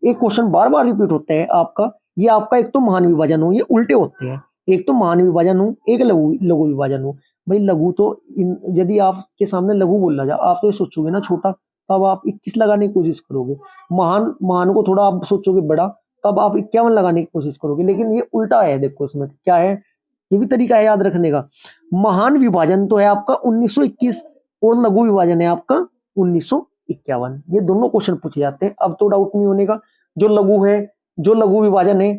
Speaker 1: एक क्वेश्चन बार बार रिपीट होता है आपका, ये आपका एक तो महान विभाजन हो, ये उल्टे होते हैं, एक तो महान विभाजन हो, एक लघु लघु विभाजन हो। भाई लघु तो यदि आपके सामने लघु बोला जाए, आप तो ये सोचोगे ना छोटा, तब आप 21 लगाने की कोशिश करोगे। महान महान को थोड़ा आप सोचोगे बड़ा, तब आप 51 लगाने की कोशिश करोगे, लेकिन ये उल्टा है। देखो इसमें क्या है, ये भी तरीका है याद रखने का। महान विभाजन तो है आपका 1921 और लघु विभाजन है आपका 1951। ये दोनों क्वेश्चन पूछे जाते हैं, अब तो डाउट नहीं होने का। जो लघु है, जो लघु विभाजन है,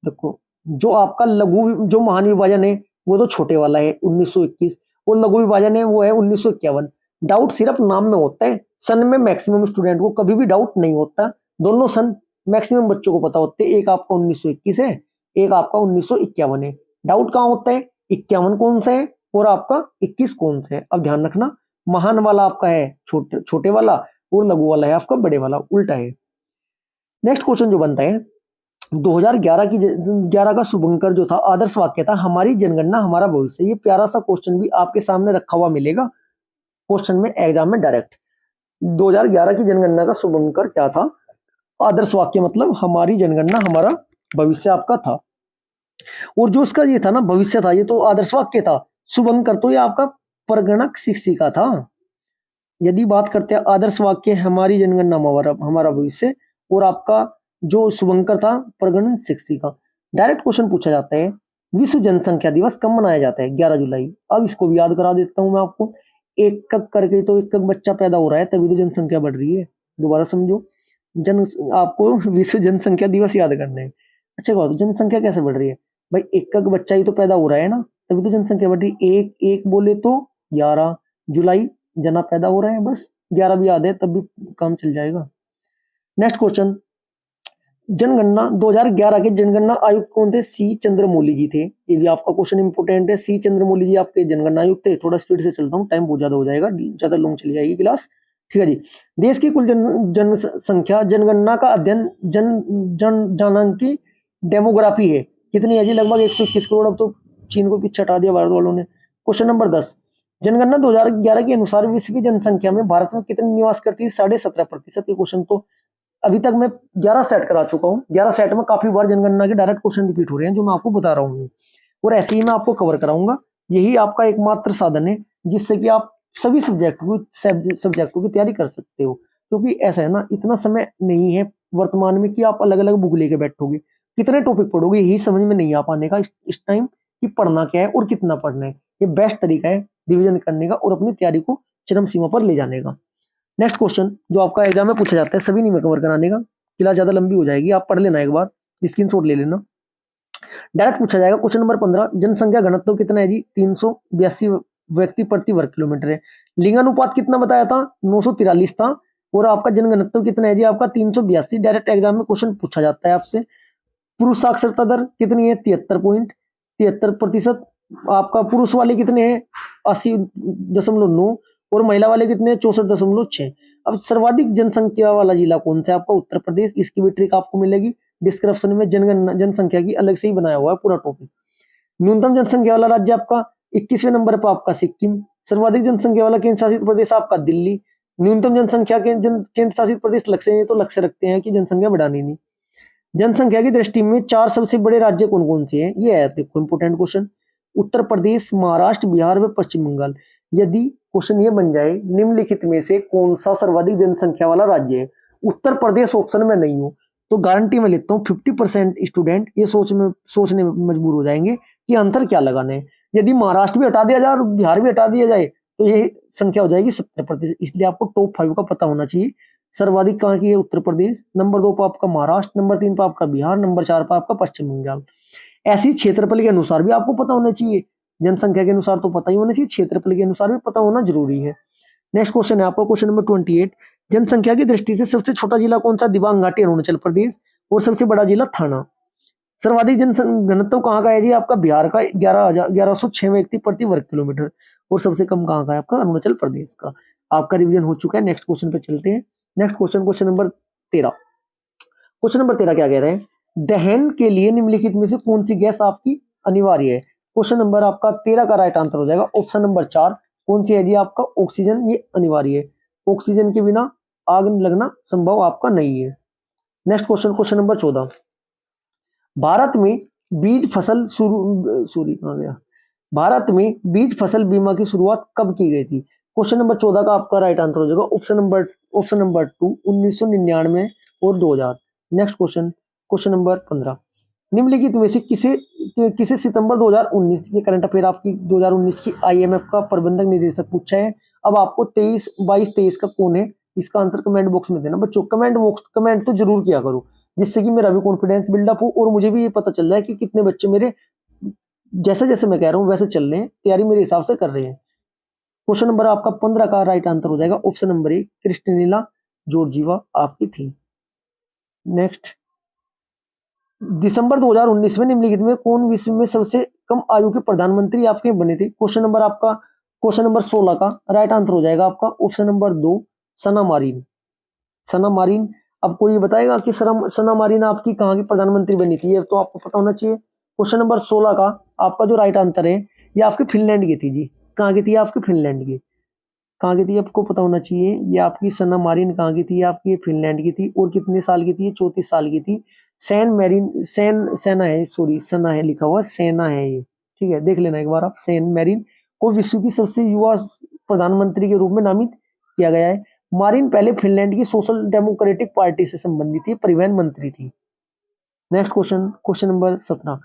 Speaker 1: देखो जो आपका लघु जो महान विभाजन है वो तो छोटे वाला है 1921, और लघु विभाजन है वो है 1951। डाउट सिर्फ नाम में होता है, सन में मैक्सिमम स्टूडेंट को कभी भी डाउट नहीं होता। दोनों सन मैक्सिमम बच्चों को पता होते हैं, एक आपका 1921 है, एक आपका 1951 है। डाउट कहाँ होता है? 51 कौन सा है और आपका 21 कौन सा है। अब ध्यान रखना, महान वाला आपका है छोटे छोटे वाला, और लघु वाला है आपका बड़े वाला, उल्टा है। नेक्स्ट क्वेश्चन जो बनता है, 2011 का शुभंकर जो था आदर्श वाक्य था, हमारी जनगणना हमारा भविष्य। ये प्यारा सा क्वेश्चन भी आपके सामने रखा हुआ मिलेगा क्वेश्चन में एग्जाम में डायरेक्ट। 2011 की जनगणना का शुभंकर क्या था? आदर्श वाक्य मतलब हमारी जनगणना हमारा भविष्य आपका था। और जो उसका ये था ना भविष्य था, ये तो आदर्श वाक्य था। शुभंकर तो ये आपका परगणक शिक्षिका था। यदि बात करते हैं आदर्श वाक्य हमारी जनगणना हमारा भविष्य, और आपका जो शुभंकर था परगणक शिक्षिका। डायरेक्ट क्वेश्चन पूछा जाता है, विश्व जनसंख्या दिवस कब मनाया जाता है? 11 जुलाई। अब इसको भी याद करा देता हूं मैं आपको। एक करके तो एक बच्चा पैदा हो रहा है, तभी तो जनसंख्या बढ़ रही है। दोबारा समझो, जन आपको विश्व जनसंख्या दिवस याद करना है। अच्छा बात, जनसंख्या कैसे बढ़ रही है? भाई एक बच्चा ही तो पैदा हो रहा है ना, तभी तो जनसंख्या बढ़ रही है। एक एक बोले तो 11 जुलाई जना पैदा हो रहे हैं, बस 11 भी याद है तब भी काम चल जाएगा। नेक्स्ट क्वेश्चन, जनगणना 2011 के जनगणना आयुक्त कौन थे? सी चंद्रमौली जी थे। ये भी आपका क्वेश्चन इंपोर्टेंट है। सी चंद्रमौली जी आपके जनगणना आयुक्त थे। थोड़ा स्पीड से चलता हूँ, टाइम बहुत ज्यादा हो जाएगा, ज्यादा लॉन्ग चली जाएगी क्लास, ठीक है जी। देश की कुल जनसंख्या जनगणना का अध्ययन जनगणना डेमोग्राफी है कितनी है जी? लगभग 121 करोड़। अब तो चीन को पीछे हटा दिया भारत वालों ने। क्वेश्चन नंबर 10, जनगणना 2011 के अनुसार विश्व की जनसंख्या में भारत में कितने निवास करती है? 17.5%। ये क्वेश्चन तो अभी तक मैं 11 सेट करा चुका हूँ। 11 सेट में काफी बार जनगणना के डायरेक्ट क्वेश्चन रिपीट हो रहे हैं, जो मैं आपको बता रहा हूँ, और ऐसे ही मैं आपको कवर कराऊंगा। यही आपका एकमात्र साधन है जिससे कि आप सभी सब्जेक्टों की तैयारी कर सकते हो। क्योंकि ऐसा है ना, इतना समय नहीं है वर्तमान में कि आप अलग अलग बुक लेके बैठोगे, कितने टॉपिक पढ़ोगे यही समझ में नहीं आ पाने का इस टाइम कि पढ़ना क्या है और कितना पढ़ना है। ये बेस्ट तरीका है रिविजन करने का और अपनी तैयारी को चरम सीमा पर ले जाने का। नेक्स्ट क्वेश्चन जो आपका एग्जाम में पूछा जाता है, सभी नहीं मैं कवर कराने का, क्लास ज्यादा लंबी हो जाएगी, आप पढ़ लेना एक बार, स्क्रीनशॉट ले लेना। डायरेक्ट पूछा जाएगा क्वेश्चन नंबर 15, जनसंख्या घनत्व कितना है जी? 382 व्यक्ति प्रति वर्ग किलोमीटर है। लिंगानुपात कितना बताया था? 943 था। और आपका जनघनत्व कितना है जी? आपका 382। डायरेक्ट एग्जाम में क्वेश्चन पूछा जाता है आपसे। पुरुष साक्षरता दर कितनी है? 73.73%। आपका पुरुष वाले कितने हैं? 80.9। और महिला वाले कितने हैं? 64.6। अब सर्वाधिक जनसंख्या वाला जिला कौन सा है? आपका उत्तर प्रदेश। इसकी भी ट्रिक आपको मिलेगी डिस्क्रिप्शन में, जनसंख्या की अलग से ही बनाया हुआ है पूरा टॉपिक। न्यूनतम जनसंख्या वाला राज्य आपका 21वें नंबर पर आपका सिक्किम। सर्वाधिक जनसंख्या वाला केंद्र शासित प्रदेश आपका दिल्ली। न्यूनतम जनसंख्या के केंद्र शासित प्रदेश लक्ष्य है, तो लक्ष्य रखते हैं कि जनसंख्या बढ़ानी नहीं। जनसंख्या की दृष्टि में 4 सबसे बड़े राज्य कौन कौन से हैं? ये है देखो इंपोर्टेंट क्वेश्चन। उत्तर प्रदेश, महाराष्ट्र, बिहार व पश्चिम बंगाल। यदि क्वेश्चन ये बन जाए, निम्नलिखित में से कौन सा सर्वाधिक जनसंख्या वाला राज्य है? उत्तर प्रदेश ऑप्शन में नहीं हो तो गारंटी में लेता हूँ 50% स्टूडेंट ये सोचने में मजबूर हो जाएंगे कि अंतर क्या लगाना है। यदि महाराष्ट्र भी हटा दिया जाए और बिहार भी हटा दिया जाए तो ये संख्या हो जाएगी 70%। इसलिए आपको टॉप 5 का पता होना चाहिए। सर्वाधिक कहाँ की है? उत्तर प्रदेश। नंबर 2 पर आपका महाराष्ट्र, नंबर 3 पर आपका बिहार, नंबर 4 पर आपका पश्चिम बंगाल। ऐसी क्षेत्रफल के अनुसार भी आपको पता होना चाहिए। जनसंख्या के अनुसार तो पता ही होना चाहिए, क्षेत्रफल के अनुसार भी पता होना जरूरी है। नेक्स्ट क्वेश्चन है आपका क्वेश्चन नंबर 28। जनसंख्या की दृष्टि से सबसे छोटा जिला कौन सा? दिबांग घाटी, अरुणाचल प्रदेश। और सबसे बड़ा जिला थाना। सर्वाधिक घनत्व कहाँ का है जी? आपका बिहार का 1106 व्यक्ति प्रति वर्ग किलोमीटर। और सबसे कम कहाँ का है? आपका अरुणाचल प्रदेश का। आपका रिवीजन हो चुका है। नेक्स्ट क्वेश्चन पे चलते हैं। Next question, question number 13। Question number 13 क्या कह रहे हैं? दहन के लिए निम्नलिखित में से कौन सी गैस आपकी अनिवार्य है? क्वेश्चन नंबर आपका 13 का राइट आंसर हो जाएगा ऑप्शन नंबर 4। कौन सी है जी? आपका ऑक्सीजन, ये अनिवार्य है। ऑक्सीजन के बिना आग लगना संभव आपका नहीं है। Next question, question number 14। Bharat में बीज फसल भारत में बीज फसल बीमा की शुरुआत कब की गई थी? क्वेश्चन नंबर 14 का आपका राइट आंसर हो जाएगा ऑप्शन नंबर 2, 1999 और 2000। Next question, question number 15। निम्नलिखित में से किसे सितंबर 2019 ये करंट अफेयर आपकी 2019 की आईएमएफ का प्रबंधक निदेशक पूछा है। अब आपको 23, 22, 23 का कौन है इसका आंसर कमेंट बॉक्स में देना। बच्चों कमेंट तो जरूर किया करो, जिससे कि मेरा भी कॉन्फिडेंस बिल्डअप हो और मुझे भी ये पता चल जाए कि कितने बच्चे मेरे जैसे जैसे मैं कह रहा हूँ वैसे चल रहे हैं, तैयारी मेरे हिसाब से कर रहे हैं। क्वेश्चन नंबर आपका 15 का राइट आंसर हो जाएगा ऑप्शन नंबर 1, क्रिस्टिनिला जॉर्जिवा आपकी थी। नेक्स्ट, दिसंबर 2019 में निम्नलिखित में कौन विश्व में सबसे कम आयु के प्रधानमंत्री आपके बने थे? क्वेश्चन नंबर आपका क्वेश्चन नंबर 16 का राइट आंसर हो जाएगा आपका ऑप्शन नंबर 2, सना मारिन। सना मारिन। अब कोई बताएगा कि सना मारिन आपकी कहाँ की प्रधानमंत्री बनी थी? ये तो आपको पता होना चाहिए। क्वेश्चन नंबर 16 का आपका जो राइट आंसर है ये आपकी फिनलैंड की थी जी। कहाँ की थी? आपकी फिनलैंड की। कहाँ की थी आपको पता होना चाहिए। ये आपकी सना मारिन कहाँ की थी? आपकी फिनलैंड की थी। और कितने साल की थी? 34 साल की थी। सेना है, सॉरी सना है लिखा हुआ, सेना है ये, ठीक है, देख लेना एक बार आप। सेन मैरिन को विश्व की सबसे युवा प्रधानमंत्री के रूप में नामित किया गया है। मारिन पहले फिनलैंड की सोशल डेमोक्रेटिक पार्टी से संबंधित थी, परिवहन मंत्री थी। Next question, question number 17।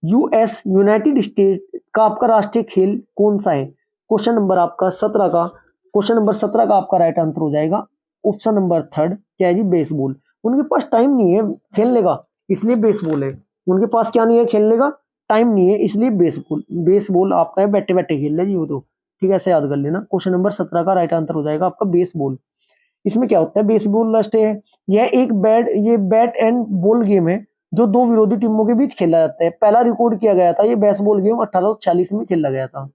Speaker 1: US United state का आपका राष्ट्रीय खेल कौन सा है? क्वेश्चन नंबर आपका 17 का क्वेश्चन नंबर 17 का आपका राइट आंसर हो जाएगा ऑप्शन नंबर 3, क्या है जी? बेसबॉल। उनके पास टाइम नहीं है खेलने का, इसलिए बेसबॉल है। उनके पास क्या नहीं है? खेलने का टाइम नहीं है, इसलिए बेसबॉल। बेसबॉल आपका है, बैठे बैठे खेल ले जी वो तो, ठीक है, ऐसे याद कर लेना। क्वेश्चन नंबर 17 का राइट आंसर हो जाएगा आपका बेसबॉल। इसमें क्या होता है? बेसबॉल लास्ट है, यह एक बैट एंड बॉल गेम है जो दो विरोधी टीमों के बीच खेला जाता है। पहला रिकॉर्ड किया गया था ये बेसबॉल गेम 1840 में खेला गया था।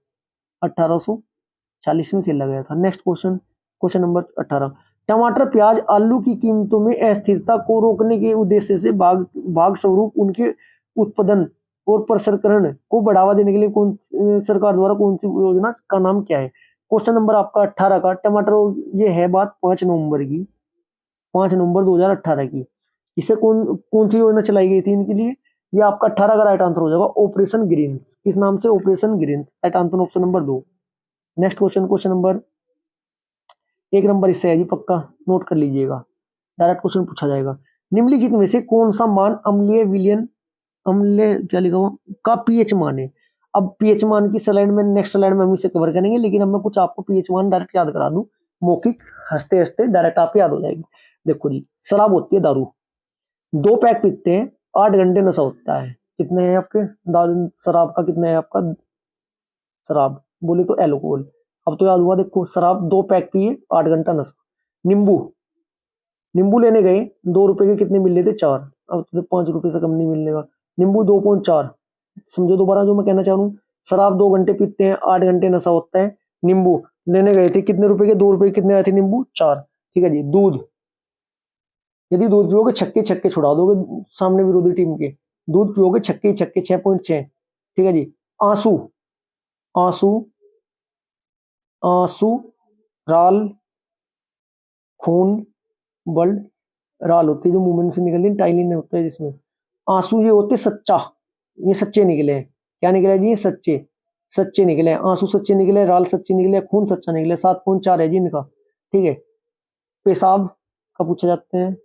Speaker 1: 1840 में खेला गया था। Next question, question number 18। टमाटर, प्याज, आलू की कीमतों में अस्थिरता को रोकने के उद्देश्य से भाग स्वरूप उनके उत्पादन और प्रसंस्करण को बढ़ावा देने के लिए सरकार द्वारा कौन सी योजना का नाम क्या है? क्वेश्चन नंबर आपका 18 का टमाटर, ये है बात 5 नवंबर की, 5 नवंबर 2018 की। इसे कौन कौन सी योजना चलाई गई थी इनके लिए? ये आपका 18 का राइट आंसर हो जाएगा ऑपरेशन ग्रीन्स। किस नाम से? Operation greens. Right answer option number 2। Next question, question number 1 number इससे है जी, पक्का नोट कर लीजिएगा, डायरेक्ट क्वेश्चन पूछा जाएगा। निम्नलिखित में से कौन सा मान अम्लीय विलयन, अम्ल क्या लिखा हुआ का पीएच मान है? अब पीएच मान की स्लाइड में नेक्स्ट स्लाइड में हम इसे कवर करेंगे, लेकिन अब मैं कुछ आपको पीएच मान डायरेक्ट याद करा दूं। मौखिक, हंसते हंसते डायरेक्ट आपको याद हो जाएगी। देखो जी, शराब होती है दारू, 2 पैक पीते हैं, 8 घंटे नशा होता है। कितने हैं आपके दारू शराब का, कितने हैं आपका शराब बोले तो एल्कोहल। अब तो याद हुआ, देखो शराब 2 पैक पिए, 8 घंटा नशा। नींबू, नींबू लेने गए, 2 रुपए के कितने मिल रहे थे, 4। अब तो 5 रुपए से कम नहीं मिलेगा। नींबू 2.4। समझो दोबारा जो मैं कहना चाह रहा हूँ, शराब 2 घंटे पीते हैं, 8 घंटे नशा होता है। नींबू लेने गए थे, कितने रुपए के, 2 रुपए कितने आए थे नींबू, 4। ठीक है जी। दूध, यदि दूध पियोगे छक्के छक्के छुड़ा दोगे सामने विरोधी टीम के। दूध पियोगे छक्के छक्के, 6.6। ठीक है जी। आंसू, आंसू, आंसू, राल, खून, ब्लड। राल होती है जो मूवमेंट से निकलती है, टाइलिन होता है जिसमें। आंसू ये होते सच्चा, ये सच्चे निकले हैं। क्या निकले जी, ये सच्चे, सच्चे निकले हैं। आंसू सच्चे निकले, राल सच्चे निकले, खून सच्चा निकले। 7.4 है जी इनका। ठीक है। पेशाब का पूछा जाते हैं,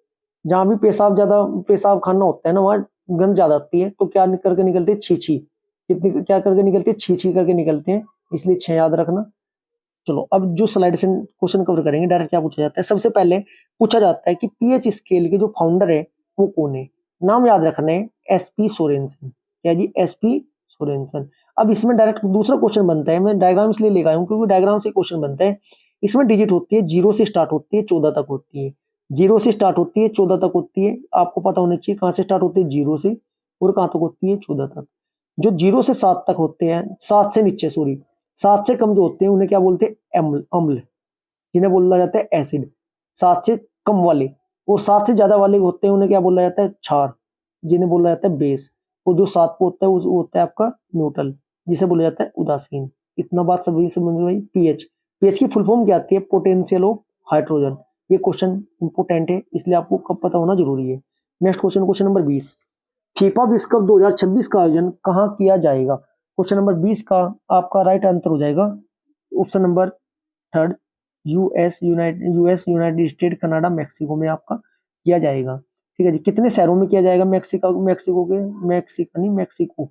Speaker 1: जहां भी पेशाब ज्यादा, पेशाब खाना होता है ना, वहां गंध ज्यादा आती है, तो क्या करके निकलते हैं, छी छी। कितनी क्या करके निकलते हैं, छी छी करके निकलते हैं, इसलिए 6 याद रखना। चलो अब जो स्लाइड से क्वेश्चन कवर करेंगे, डायरेक्ट क्या पूछा जाता है। सबसे पहले पूछा जाता है कि पीएच स्केल के जो फाउंडर है वो कौन है। नाम याद रखना है, एसपी सोरेनसन। क्या जी, एसपी सोरेनसन। अब इसमें डायरेक्ट दूसरा क्वेश्चन बनता है, मैं डायग्राम इसलिए लेकर आया हूँ क्योंकि डायग्राम से क्वेश्चन बनता है। इसमें डिजिट होती है, 0 से स्टार्ट होती है, 14 तक होती है। 0 से स्टार्ट होती है, 14 तक होती है। आपको पता होना चाहिए कहाँ से स्टार्ट होती है, 0 से, और कहाँ तक होती है, 14 तक। जो 0 से 7 तक होते हैं, 7 से नीचे सॉरी, 7 से कम जो होते हैं उन्हें क्या बोलते हैं, अम्ल, अम्ल, जिन्हें बोला जाता है एसिड। 7 से कम वाले, और 7 से ज्यादा वाले होते हैं उन्हें क्या बोला जाता है, क्षार, जिन्हें बोला जाता है बेस। और जो 7 पे होता है वो होता है आपका न्यूट्रल, जिसे बोला जाता है उदासीन। इतना बात सभी समझ में आई। पीएच, पीएच की फुल फॉर्म क्या आती है, पोटेंशियल ऑफ हाइड्रोजन। ये क्वेश्चन इंपोर्टेंट है, इसलिए आपको कब पता होना जरूरी है। Next question, question number 20। FIFA विश्व कप 2026 का आयोजन कहाँ किया जाएगा। क्वेश्चन नंबर 20 का आपका राइट आंसर हो जाएगा option number 3, US, United state, Canada, Mexico में आपका किया जाएगा। ठीक है जी। कितने शहरों में किया जाएगा, मेक्सिको के, मेक्सिको नहीं, मेक्सिको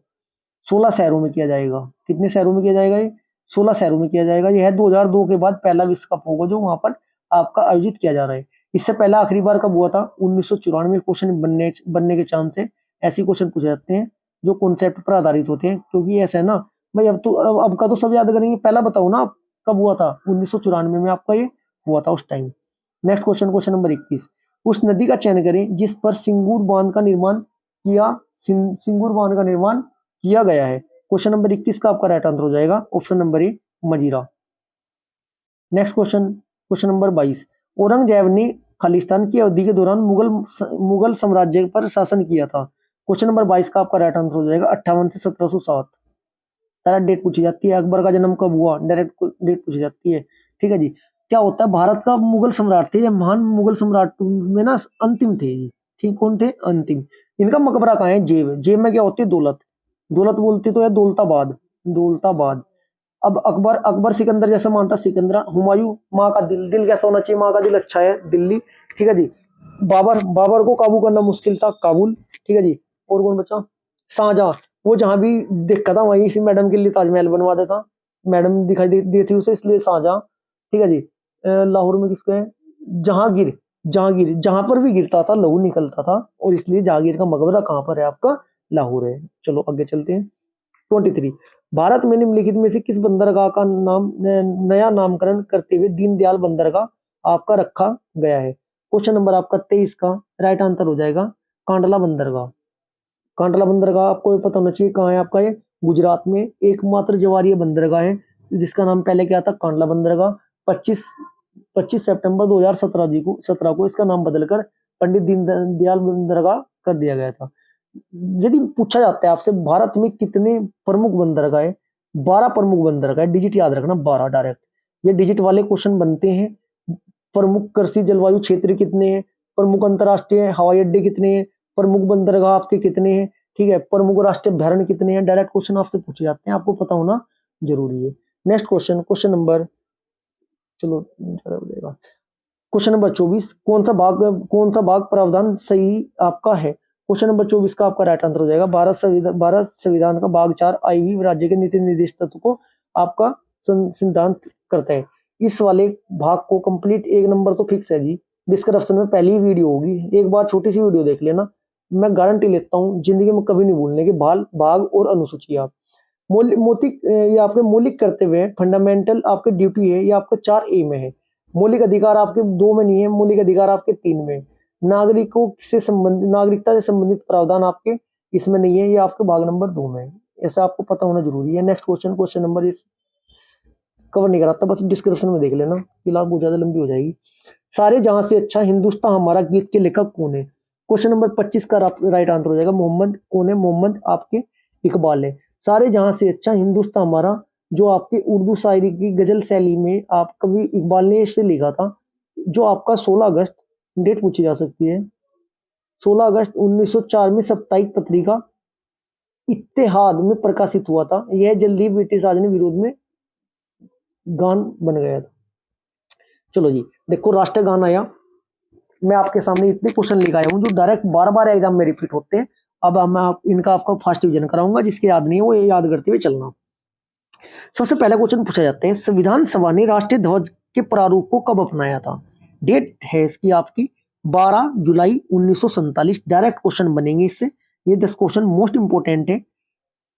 Speaker 1: 16 शहरों में किया जाएगा। कितने शहरों में किया जाएगा, ये 16 शहरों में किया जाएगा। यह 2002 के बाद पहला विश्व कप होगा जो वहां पर आपका आयोजित किया जा रहा है। इससे पहला आखिरी बार कब हुआ था, 1994। क्वेश्चन बनने के चांस है। ऐसे क्वेश्चन पूछे जाते हैं जो कॉन्सेप्ट पर आधारित होते हैं, क्योंकि ऐसा है ना भाई, अब का तो सब याद करेंगे, पहला बताओ ना आप, कब हुआ था, 1994 में आपका ये हुआ था उस time. Next question, question number 21। उस नदी का चयन करें जिस पर सिंगूर बांध का निर्माण किया, सिंगूर बांध का निर्माण किया गया है। क्वेश्चन नंबर 21 का आपका राइट आंसर हो जाएगा option number A, Majira. Next question, question number 22। Aurangzeb ने खालिस्तान की अवधि के दौरान मुगल साम्राज्य पर शासन किया था। क्वेश्चन नंबर 22 का आपका राइट आंसर हो जाएगा 58 से 1707। डायरेक्ट डेट पूछी जाती है, अकबर का जन्म कब हुआ, डायरेक्ट डेट पूछी जाती है। ठीक है जी। क्या होता है, भारत का मुगल सम्राट थे, ये महान मुगल सम्राट में ना अंतिम थे ये। ठीक, कौन थे, अंतिम। इनका मकबरा कहाँ है, जेब, जेब में क्या होती है, दौलत, दौलत बोलते तो है दौलताबाद, दौलताबाद। अब अकबर, अकबर सिकंदर जैसा मानता सिकंदरा। हुमायूं, माँ का दिल, दिल कैसा होना चाहिए, माँ का दिल अच्छा है, दिल्ली। ठीक है जी। बाबर, बाबर को काबू करना मुश्किल था, काबुल। ठीक है जी। और कौन बचा, शाहजहां, वो जहां भी देखता था वहीं इसी मैडम के लिए ताजमहल बनवा देता, मैडम दिखाई देती उसे, इसलिए शाहजहां। ठीक है जी। लाहौर में किसका है, जहांगीर, जहांगीर जहां पर भी गिरता था लहू निकलता था, और इसलिए जहांगीर का मकबरा कहां पर है, आपका लाहौर है। चलो आगे चलते हैं। 23। भारत में निम्नलिखित में से किस बंदरगाह का नाम, नया नामकरण करते हुए दीनदयाल बंदरगाह आपका रखा गया है। क्वेश्चन नंबर आपका 23 का राइट आंसर हो जाएगा कांडला बंदरगाह। कांडला बंदरगाह आपको पता होना चाहिए कहाँ है आपका, ये गुजरात में एकमात्र जवारीय बंदरगाह है, जिसका नाम पहले क्या था, कांडला बंदरगाह। 25 25 सितंबर 2017 17 को इसका नाम बदलकर पंडित दीनदयाल बंदरगाह कर दिया गया था। यदि पूछा जाता है आपसे भारत में कितने प्रमुख बंदरगाह है, 12 प्रमुख बंदरगाह, डिजिट याद रखना 12 डायरेक्ट, ये डिजिट वाले क्वेश्चन बनते हैं। प्रमुख कृषि जलवायु क्षेत्र कितने हैं, प्रमुख अंतरराष्ट्रीय हवाई अड्डे कितने हैं, प्रमुख बंदरगाह आपके कितने हैं। ठीक है, प्रमुख राष्ट्रीय अभ्यारण्य कितने हैं, डायरेक्ट क्वेश्चन आपसे पूछे जाते हैं, आपको पता होना जरूरी है। नेक्स्ट क्वेश्चन, क्वेश्चन नंबर, चलो ज्यादा हो जाएगा। Question number 24। कौन सा भाग प्रावधान सही आपका है। क्वेश्चन नंबर 24 का आपका राइट आंसर हो जाएगा भारत संविधान का भाग 4 आईवी राज्य के नीति निर्देश तत्व को आपका सिद्धांत करता है। इस वाले भाग को कंप्लीट 1 नंबर तो फिक्स है जी। डिस्क्रिप्शन में पहली वीडियो होगी, एक बार छोटी सी वीडियो देख लेना, मैं गारंटी लेता हूँ जिंदगी में कभी नहीं भूलने की। भाग और अनुसूची आप मौलिक ये आपके मौलिक कर्तव्य है, फंडामेंटल आपके ड्यूटी है, ये आपके 4A में है। मौलिक अधिकार आपके 2 में नहीं है, मौलिक अधिकार आपके 3 में है। नागरिकों से संबंधित, नागरिकता से संबंधित प्रावधान आपके इसमें नहीं है, ये आपके भाग नंबर 2 में है। ऐसा आपको पता होना जरूरी है। नेक्स्ट क्वेश्चन नंबर इस कवर नहीं कराता, बस डिस्क्रिप्शन में देख लेना, फिलहाल बहुत ज्यादा लंबी हो जाएगी। सारे जहां से अच्छा हिंदुस्तान हमारा गीत के लेखक कौन है? क्वेश्चन नंबर 25 का राइट आंसर हो जाएगा मोहम्मद। कौन है? मोहम्मद आपके इकबाल है। सारे जहां से अच्छा हिंदुस्तान हमारा जो आपके उर्दू शायरी की गजल शैली में आप कवि इकबाल ने इससे लिखा था, जो आपका 16 अगस्त, डेट पूछी जा सकती है, 16 अगस्त 1904 में साप्ताहिक पत्रिका इत्तेहाद में प्रकाशित हुआ था। यह जल्दी ब्रिटिश राज ने विरोध में गान बन गया था। चलो जी, देखो राष्ट्रगान आया, मैं आपके सामने इतने क्वेश्चन लेकर आया हूँ जो डायरेक्ट बार बार एग्जाम में रिपीट होते हैं। अब मैं इनका आपको फास्ट रिवीजन कराऊंगा, जिसके याद नहीं है वो याद करते हुए चलना। सबसे पहला क्वेश्चन पूछा जाता है, संविधान सभा ने राष्ट्रीय ध्वज के प्रारूप को कब अपनाया था? डेट है इसकी आपकी 12 जुलाई 1947। डायरेक्ट क्वेश्चन बनेंगे इससे, ये 10 क्वेश्चन मोस्ट इंपोर्टेंट है।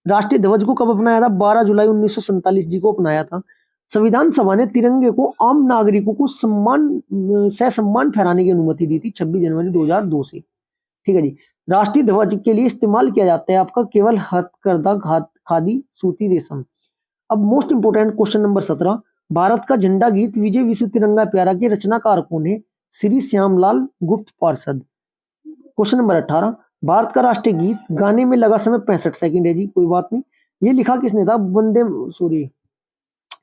Speaker 1: राष्ट्रीय ध्वज को कब अपनाया था? 12 जुलाई 1947 जी को अपनाया था। संविधान सभा ने तिरंगे को आम नागरिकों को सम्मान फहराने की अनुमति दी थी 26 जनवरी 2002 से। ठीक है जी। राष्ट्रीय ध्वज के लिए इस्तेमाल किया जाता है आपका केवल हथकरघा, खादी, सूती, रेशम। अब most important question number 17, Bharat का झंडा गीत विजय विश्व तिरंगा प्यारा के रचनाकार कौन है? श्री श्यामलाल गुप्त पार्षद। क्वेश्चन नंबर 18, भारत का राष्ट्रीय गीत गाने में लगा समय 65 सेकंड है जी, कोई बात नहीं। ये लिखा किसने था?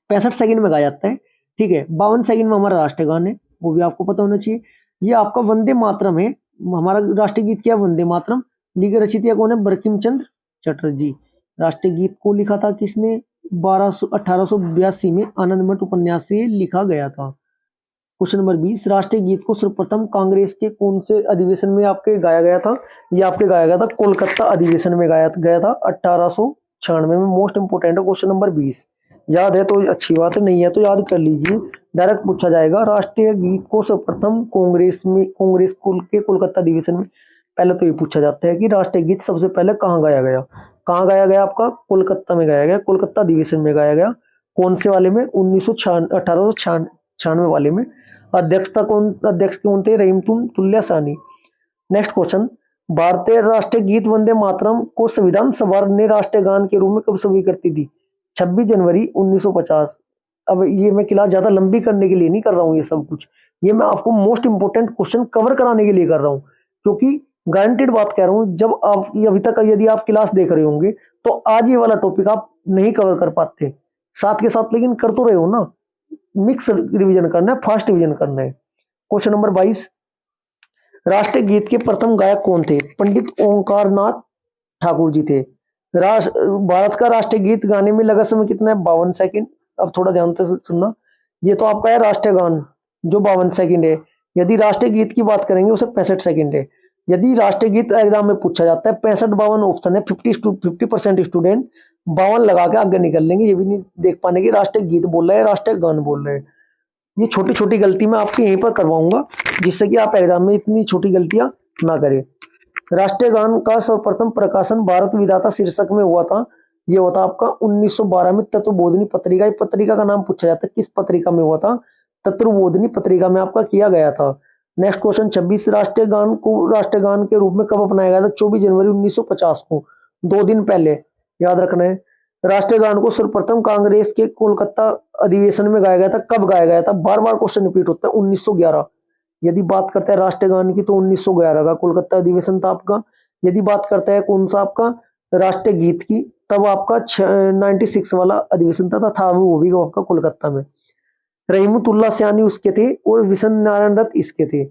Speaker 1: 65 सेकंड में गाया जाता है। ठीक है, 52 सेकंड में हमारा राष्ट्रगान है, वो भी आपको पता होना चाहिए। ये आपका वंदे मातरम है, हमारा राष्ट्रीय गीत क्या है? वंदे मातरम। लिखे रचित कौन है? बंकिम चंद्र चटर्जी। राष्ट्रीय गीत को लिखा था किसने? 1882 में आनंदमठ उपन्यास से लिखा गया था। क्वेश्चन नंबर 20, राष्ट्रीय गीत को सर्वप्रथम कांग्रेस के कौन से अधिवेशन में आपके गाया गया था? ये आपके गाया गया था कोलकाता अधिवेशन में गाया गया था 1896 में। मोस्ट इंपोर्टेंट है क्वेश्चन नंबर 20, याद है तो अच्छी बात है, नहीं है तो याद कर लीजिए, डायरेक्ट पूछा जाएगा। राष्ट्रीय गीत को सर्वप्रथम कांग्रेस के कोलकाता अधिवेशन में, पहले तो ये पूछा जाता है कि राष्ट्रीय गीत सबसे पहले कहाँ गाया गया? कहाँ गाया गया? आपका कोलकाता में गाया गया, कोलकाता अधिवेशन में गाया गया। कौन से वाले में? 1896 वाले में। अध्यक्ष कौन थे? रहीमतुल तुल्या सानी। नेक्स्ट क्वेश्चन, भारतीय राष्ट्रीय गीत वंदे मातरम को संविधान सभा ने राष्ट्रीय गान के रूप में कब स्वीकृति दी? 26 जनवरी 1950। अब ये मैं क्लास ज्यादा लंबी करने के लिए नहीं कर रहा हूँ, ये सब कुछ ये मैं आपको मोस्ट इंपोर्टेंट क्वेश्चन कवर कराने के लिए कर रहा हूँ, क्योंकि गारंटेड बात कह रहा हूँ, जब आप अभी तक यदि आप क्लास देख रहे होंगे तो आज ये वाला टॉपिक आप नहीं कवर कर पाते, साथ के साथ लेकिन कर तो रहे हो ना। मिक्स रिवीजन करना है, फास्ट रिवीजन करना है। क्वेश्चन नंबर 22, राष्ट्रीय गीत के प्रथम गायक कौन थे? पंडित ओंकार नाथ ठाकुर जी थे। भारत का राष्ट्रीय गीत गाने में लगा समय कितना है? 52 सेकंड। अब थोड़ा ध्यान से सुनना, ये तो आपका है राष्ट्रीय गान जो 52 सेकंड है। यदि राष्ट्रीय गीत की बात करेंगे उसे 65 सेकंड है। यदि राष्ट्रीय गीत एग्जाम में पूछा जाता है 65-52 ऑप्शन है, 50% स्टूडेंट 52 लगा के आगे निकल लेंगे, ये भी नहीं देख पाने की राष्ट्रीय गीत बोल रहे हैं राष्ट्रीय गान बोल रहे हैं। ये छोटी छोटी गलती मैं आपके यहीं पर करवाऊंगा, जिससे कि आप एग्जाम में इतनी छोटी गलतियां ना करें। राष्ट्रीय गान का सर्वप्रथम प्रकाशन भारत विधाता शीर्षक में हुआ था, ये होता आपका 1912 में तत्वबोधिनी पत्रिका। इस पत्रिका का नाम पूछा जाता है, किस पत्रिका में हुआ था? तत्वबोधिनी पत्रिका में आपका किया गया था। नेक्स्ट क्वेश्चन 26, राष्ट्रीय गान को राष्ट्रीय गान के रूप में कब अपनाया गया था? 24 जनवरी 1950 को, 2 दिन पहले, याद रखना है। राष्ट्रीय गान को सर्वप्रथम कांग्रेस के कोलकाता अधिवेशन में गाया गया था, कब गाया गया था? बार बार क्वेश्चन रिपीट होता है, 1911। यदि बात करता है राष्ट्रीय गान की तो 1911 का कोलकाता अधिवेशन था आपका। यदि बात करता है कौन सा आपका राष्ट्रीय गीत की, तब आपका 96 वाला अधिवेशन था वो भी आपका कोलकाता में। रहीमतुल्लाह सयानी उसके थे और विशन नारायण दत्त इसके थे।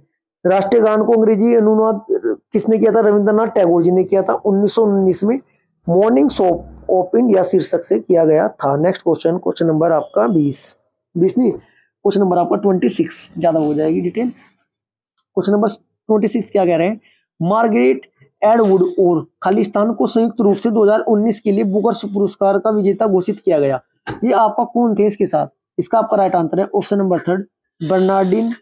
Speaker 1: राष्ट्रीय गान को अंग्रेजी अनुवाद किसने किया था? रविंद्रनाथ टैगोर जी ने किया था 1919 में, मॉर्निंग सॉन्ग ऑफ इंडिया शीर्षक से किया गया था। नेक्स्ट क्वेश्चन, क्वेश्चन नंबर आपका 20 नहीं, क्वेश्चन नंबर आपका 26, ज्यादा हो जाएगी डिटेल। क्वेश्चन नंबर 26 क्या कह रहे हैं? मार्गरेट एडवुड और खालिस्तान को संयुक्त रूप से 2019 के लिए बुकर्स पुरस्कार का विजेता घोषित किया गया। ये आपका कौन थे इसके साथ? इसका आपका राइट आंसर है option number third, Bernardine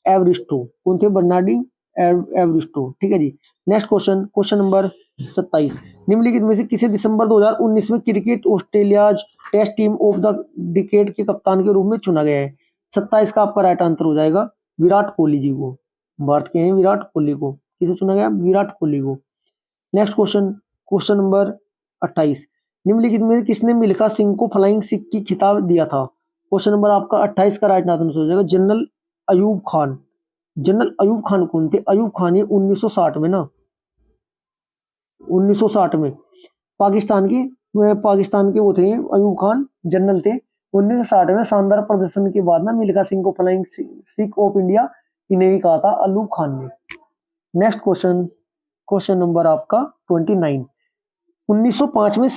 Speaker 1: Evaristo. कौन थे? बर्नार्डिन एवरिस्टो। ठीक है जी। नेक्स्ट क्वेश्चन, क्वेश्चन नंबर 27, निम्नलिखित में से किसे दिसंबर 2019 में cricket Australia test team of the decade के कप्तान के रूप में चुना गया है? 27 का आपका राइट आंसर हो जाएगा विराट कोहली जी को। भारत के हैं विराट कोहली को। किसे चुना गया? विराट कोहली को। नेक्स्ट क्वेश्चन, क्वेश्चन नंबर 28, निम्नलिखित में किसने मिल्खा सिंह को फ्लाइंग सिख की खिताब दिया था? क्वेश्चन नंबर आपका 28 का राइट आंसर हो जाएगा जनरल अयूब खान। जनरल अयूब खान कौन थे? अयूब खान ये 1960 में ना, 1960 में पाकिस्तान के वो थे अयूब खान, जनरल थे। 1960 में शानदार प्रदर्शन के बाद ना मिल्खा सिंह को फ्लाइंग सिख ऑफ इंडिया इन्हें भी कहा था अयूब खान ने। नेक्स्ट क्वेश्चन, क्वेश्चन नंबर आपका 29, 1905 में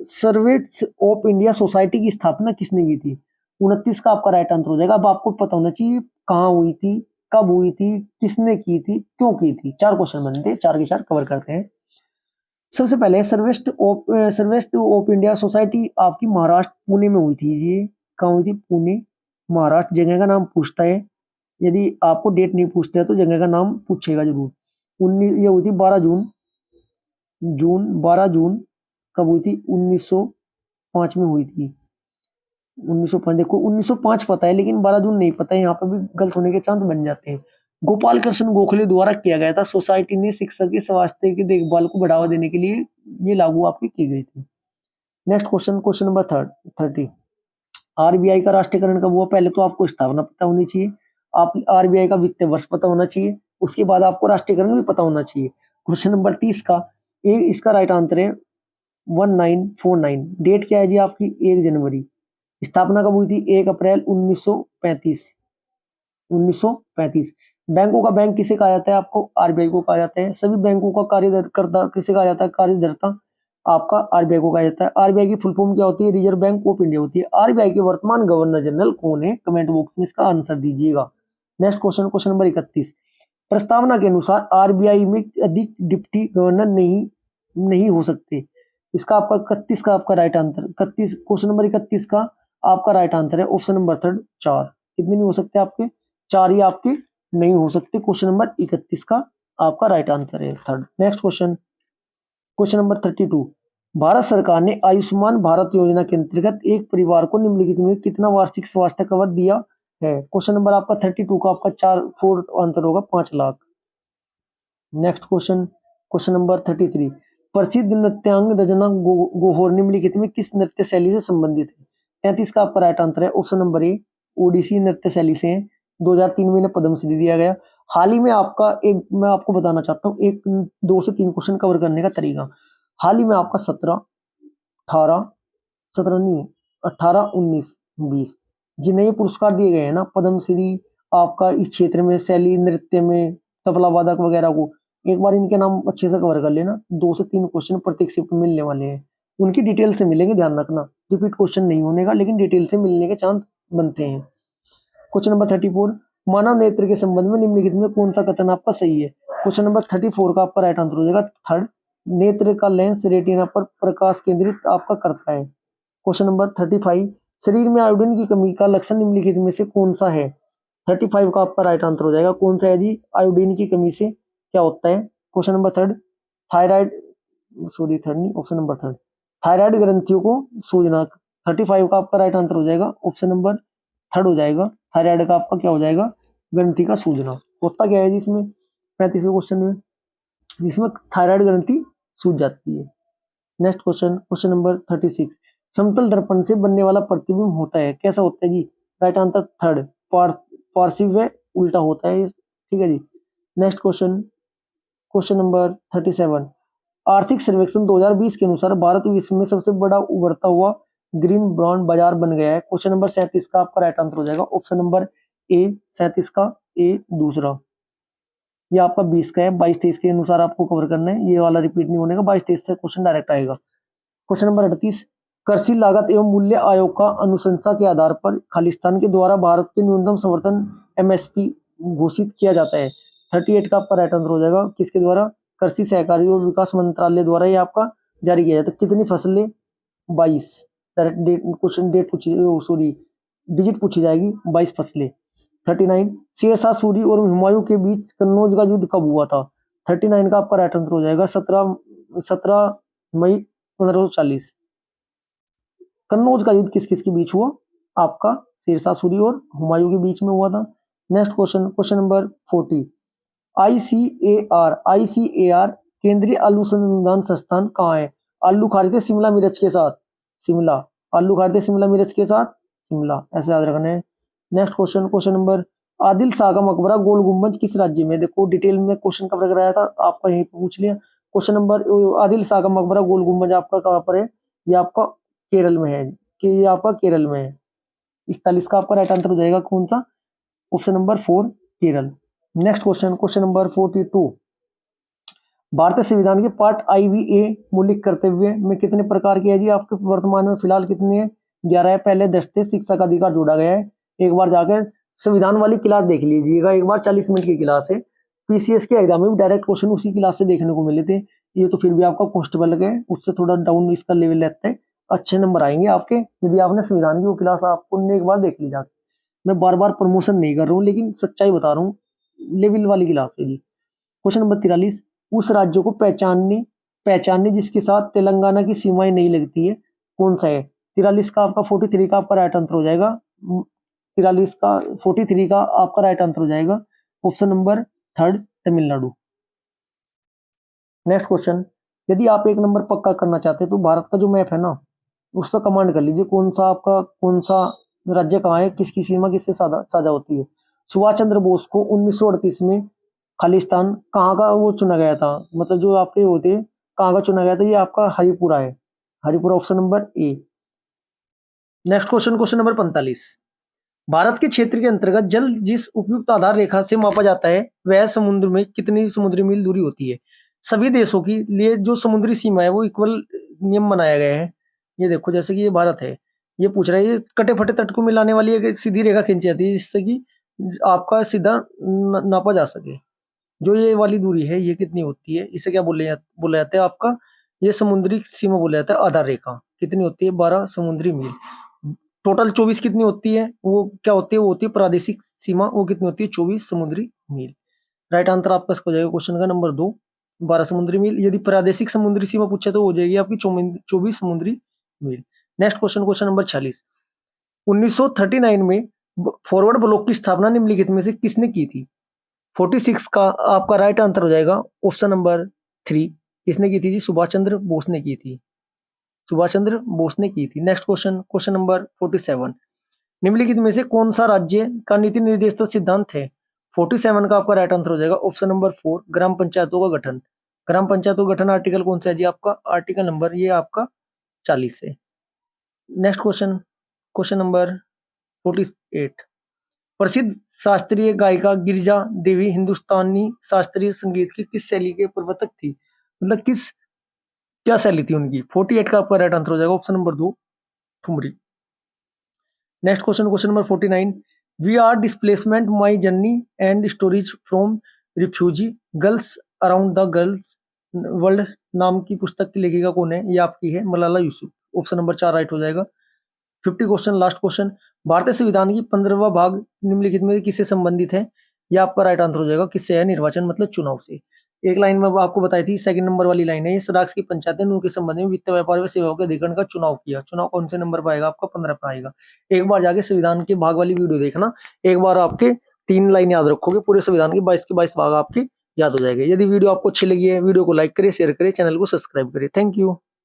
Speaker 1: सर्वेट्स ऑफ इंडिया सोसाइटी की स्थापना किसने की थी? 29 का आपका राइट आंसर हो जाएगा। अब आपको पता होना चाहिए कहाँ हुई थी, कब हुई थी, किसने की थी, क्यों की थी। 4 क्वेश्चन बनते हैं, 4 के 4 कवर करते हैं। सबसे पहले सर्वेस्ट ऑफ इंडिया सोसाइटी आपकी महाराष्ट्र पुणे में हुई थी। ये कहाँ हुई थी? पुणे, महाराष्ट्र। जगह का नाम पूछता है, यदि आपको डेट नहीं पूछता है तो जगह का नाम पूछेगा जरूर। 19 ये हुई थी 12 जून कब हुई थी? 1905 में हुई थी। 1905 देखो 1905 पता है लेकिन 12 जून नहीं पता है, यहाँ पर भी गलत होने के चांस बन जाते हैं। गोपाल कृष्ण गोखले द्वारा किया गया था। सोसाइटी ने शिक्षा की स्वास्थ्य की देखभाल को बढ़ावा देने के लिए ये लागू आपकी की गई थी। Next question, question number 30, RBI का राष्ट्रीयकरण कब हुआ? पहले तो आपको स्थापना पता होनी चाहिए, आप आरबीआई का वित्तीय वर्ष पता होना चाहिए, उसके बाद आपको राष्ट्रीयकरण भी पता होना चाहिए। क्वेश्चन नंबर 30 का इसका राइट आंसर है 1949। डेट क्या है जी आपकी? 1 जनवरी। स्थापना कब हुई थी? 1 अप्रैल 1935। 1935। बैंकों का बैंक किसे कहा जाता है? आपको आरबीआई को कहा जाता है। सभी बैंकों का कार्यकर्ता किसे कहा जाता है? कार्यदर्ता आपका आरबीआई को कहा जाता है। आरबीआई की फुल फॉर्म क्या होती है? रिजर्व बैंक ऑफ इंडिया होती है। आरबीआई के वर्तमान गवर्नर जनरल कौन है? कमेंट बॉक्स में इसका आंसर दीजिएगा। नेक्स्ट क्वेश्चन, क्वेश्चन नंबर 31, प्रस्तावना के अनुसार आरबीआई में अधिक डिप्टी गवर्नर नहीं हो सकते। इसका आपका 31 का आपका राइट आंसर, 31 क्वेश्चन नंबर 31 का आपका राइट आंसर है ऑप्शन नंबर थर्ड 4। कितने नहीं हो सकते आपके? 4 ही आपके नहीं हो सकते। क्वेश्चन नंबर 31 का आपका राइट आंसर है third. Next question, question number 32, Bharat सरकार ने आयुष्मान भारत योजना के अंतर्गत एक परिवार को निम्नलिखित में कितना वार्षिक स्वास्थ्य कवर दिया है? क्वेश्चन नंबर आपका 32 का आपका 4 आंसर होगा 5 lakh. Next question, question number 33, प्रसिद्ध नृत्यांग रजना गोहोर निम्नलिखित में किस नृत्य शैली से संबंधित है? 33 का आपका राइट आंसर है ऑप्शन नंबर ए, ओडिसी नृत्य शैली से है। 2003 में इन्हें पद्मश्री दिया गया। हाल ही में आपका एक मैं आपको बताना चाहता हूँ, एक 2 से 3 क्वेश्चन कवर करने का तरीका। हाल ही में आपका 17 नहीं 18 19 20 जिन्हें ये पुरस्कार दिए गए हैं ना पद्मश्री, आपका इस क्षेत्र में शैली नृत्य में तबला वादक वगैरह को, एक बार इनके नाम अच्छे से कवर कर लेना। 2 से 3 क्वेश्चन प्रत्येक शिफ्ट में मिलने वाले हैं, उनकी डिटेल से मिलेंगे, ध्यान रखना। रिपीट क्वेश्चन नहीं होने का, लेकिन डिटेल से मिलने के चांस बनते हैं। क्वेश्चन नंबर 34, मानव नेत्र के संबंध में निम्नलिखित में कौन सा कथन आपका सही है? क्वेश्चन नंबर 34 का आपका राइट आंसर हो जाएगा थर्ड, नेत्र का लेंस रेटिना पर प्रकाश केंद्रित आपका करता है। क्वेश्चन नंबर 35, शरीर में आयोडीन की कमी का लक्षण निम्नलिखित में से कौन सा है? 35 का आपका राइट आंसर हो जाएगा कौन सा है जी? आयोडीन की कमी से क्या होता है? Question number third, thyroid third नहीं, ऑप्शन नंबर थर्ड, थायराइड ग्रंथियों को सूजना। 35 का आपका राइट आंसर हो जाएगा ऑप्शन नंबर थर्ड हो जाएगा। थायराइड का आपका क्या हो जाएगा? ग्रंथि का सूजना। होता क्या है जी इसमें 35वें क्वेश्चन में? इसमें थायराइड ग्रंथि सूज जाती है। नेक्स्ट क्वेश्चन, क्वेश्चन नंबर 36, समतल दर्पण से बनने वाला प्रतिबिंब होता है, कैसा होता है जी? राइट आंसर थर्ड, पार्श्व व उल्टा होता है। ठीक है जी। नेक्स्ट क्वेश्चन, क्वेश्चन नंबर 37, आर्थिक सर्वेक्षण 2020 के अनुसार भारत विश्व में सबसे बड़ा उभरता हुआ ग्रीन बॉन्ड बाजार बन गया है। क्वेश्चन नंबर 37 का आपका राइट आंसर हो जाएगा ऑप्शन नंबर ए, 37 का ए दूसरा। ये आपका 20 का है, 22-23 के अनुसार आपको कवर करना है, ये वाला रिपीट नहीं होने का, 22-23 से क्वेश्चन डायरेक्ट आएगा। क्वेश्चन नंबर 38, कृषि लागत एवं मूल्य आयोग का अनुशंसा के आधार पर खालिस्तान के द्वारा भारत के न्यूनतम समर्थन एमएसपी घोषित किया जाता है। 38 का आपका राइट आंसर हो जाएगा किसके द्वारा? कृषि सहकारी और विकास मंत्रालय द्वारा ये आपका जारी किया जाता है। कितनी फसलें? 22। डायरेक्ट डेट क्वेश्चन डेट पूछिए, सॉरी डिजिट पूछी जाएगी, 22 फसलें। 39 शेरशाह सूरी और हुमायूं के बीच कन्नौज का युद्ध कब हुआ था? 39 का आपका राइट आंसर हो जाएगा 17 मई 1540। कन्नौज का युद्ध किस किस के बीच हुआ? आपका शेरशाह सूरी और हुमायूं के बीच में हुआ था। Next question, question number 40। ICAR केंद्रीय आलू संशोधन संस्थान कहाँ है? आलू खा रहे थे शिमला मिर्च के साथ, शिमला। आलू खा रहे थे शिमला मिर्च के साथ, शिमला, ऐसे याद रखना है। Next question, question number, Adil Shah का मकबरा गोल गुम्बज किस राज्य में? देखो डिटेल में क्वेश्चन कवर कराया था, आपका यहीं पे पूछ लिया। क्वेश्चन नंबर, आदिल शाह का मकबरा गोल गुम्बज आपका कहाँ पर है? ये आपका केरल में है, कि ये आपका केरल में है। 41 का आपका राइट आंसर हो जाएगा कौन सा? Option number 4 Kerala. Next question, question number 42। भारतीय संविधान के पार्ट IVA मौलिक कर्तव्य में कितने प्रकार के है जी? आपके वर्तमान में फिलहाल कितने हैं? 11 है। पहले 10 थे। शिक्षा का अधिकार जोड़ा गया है। एक बार जाकर संविधान वाली क्लास देख लीजिएगा, एक बार 40 मिनट की क्लास है। PCS के एग्जाम में भी डायरेक्ट क्वेश्चन उसी क्लास से देखने को मिले थे। ये तो फिर भी आपका कांस्टेबल है, उससे थोड़ा डाउन इसका लेवल रहता है। अच्छे नंबर आएंगे आपके यदि आपने संविधान की वो क्लास आपको एक बार देख ली जाती। मैं बार बार प्रमोशन नहीं कर रहा हूँ, लेकिन सच्चाई बता रहा हूँ, लेवल वाली क्लास है जी। Question number 43। उस राज्य को पहचानने पहचानने जिसके साथ तेलंगाना की सीमाएं नहीं लगती है, कौन सा है? 43 का आपका 43 का आपका राइट आंसर हो जाएगा। 43 का 43 का आपका राइट आंसर हो जाएगा option number 3 Tamil Nadu. Next question, यदि आप एक नंबर पक्का करना चाहते हैं तो भारत का जो मैप है ना, उस पर कमांड कर लीजिए कौन सा आपका कौन सा राज्य कहाँ है, किसकी सीमा किससे साझा होती है। सुभाष चंद्र बोस को 1938 में खालिस्तान कहाँ का वो चुना गया था, मतलब जो आपके होते कहाँ का चुना गया था? ये आपका हरिपुरा है, हरिपुरा, ऑप्शन नंबर ए। Next question, question number 45। Bharat के क्षेत्र के अंतर्गत जल जिस उपयुक्त आधार रेखा से मापा जाता है वह समुद्र में कितनी समुद्री मील दूरी होती है? सभी देशों के लिए जो समुद्री सीमा है वो इक्वल नियम बनाया गया है। ये देखो जैसे कि ये भारत है, ये पूछ रहा है ये कटे फटे तट को मिलाने वाली एक सीधी रेखा खींची जाती है जिससे कि आपका सीधा नापा जा सके। जो ये वाली दूरी है ये कितनी होती है? इसे क्या बोला जाता है आपका? ये समुद्री सीमा बोला जाता है आधार रेखा। कितनी होती है? 12 समुद्री मील। टोटल 24 कितनी होती है? वो क्या होती है? वो होती है प्रादेशिक सीमा, वो कितनी होती है? 24 समुद्री मील। राइट आंसर आपका इसका हो जाएगा क्वेश्चन का नंबर 2, 12 समुद्री मील। यदि प्रादेशिक समुद्री सीमा पूछे तो हो जाएगी आपकी 24 समुद्री मील। Next question, question number 46। 1939 में फॉरवर्ड ब्लॉक की स्थापना निम्नलिखित में से किसने की थी? 46 का आपका राइट आंसर हो जाएगा ऑप्शन नंबर 3। किसने की थी जी? सुभाष चंद्र बोस ने की थी, सुभाष चंद्र बोस ने की थी। Next question, question number 47। निम्नलिखित में से कौन सा राज्य का नीति निर्देश सिद्धांत है? 47 का आपका राइट आंसर हो जाएगा ऑप्शन नंबर 4 ग्राम पंचायतों का गठन। ग्राम पंचायतों का गठन आर्टिकल कौन सा है जी? आपका आर्टिकल नंबर ये आपका 40 है। Next question, question number 48। प्रसिद्ध शास्त्रीय गायिका गिरिजा देवी हिंदुस्तानी शास्त्रीय संगीत की किस शैली के प्रवर्तक थी? मतलब किस क्या शैली थी उनकी? 48 का आपका राइट आंसर हो जाएगा option number 2 thumri. Next question, question number 49। We are displacement my journey and stories from refugee girls around the girls world नाम की पुस्तक की लेखिका कौन है? ये आपकी है Malala Yusuf. Option number 4 right हो जाएगा। 50 क्वेश्चन, लास्ट क्वेश्चन। भारतीय संविधान की 15वां भाग निम्नलिखित में किससे संबंधित है? यह आपका राइट आंसर हो जाएगा किससे है? निर्वाचन मतलब चुनाव से। एक लाइन में आपको बताई थी, सेकंड नंबर वाली लाइन है, इस राज्य की पंचायतें उनके संबंध में वित्त व्यापार व सेवाओं के अधिकरण का चुनाव किया। चुनाव कौन से नंबर पर आएगा? आपका 15 पर आएगा। एक बार जाके संविधान के भाग वाली वीडियो देखना, एक बार आपके 3 लाइन याद रखोगे, पूरे संविधान के 22 के 22 भाग आपके याद हो जाएंगे। यदि वीडियो आपको अच्छी लगी है, वीडियो को लाइक करें, शेयर करें, चैनल को सब्सक्राइब करें। Thank you.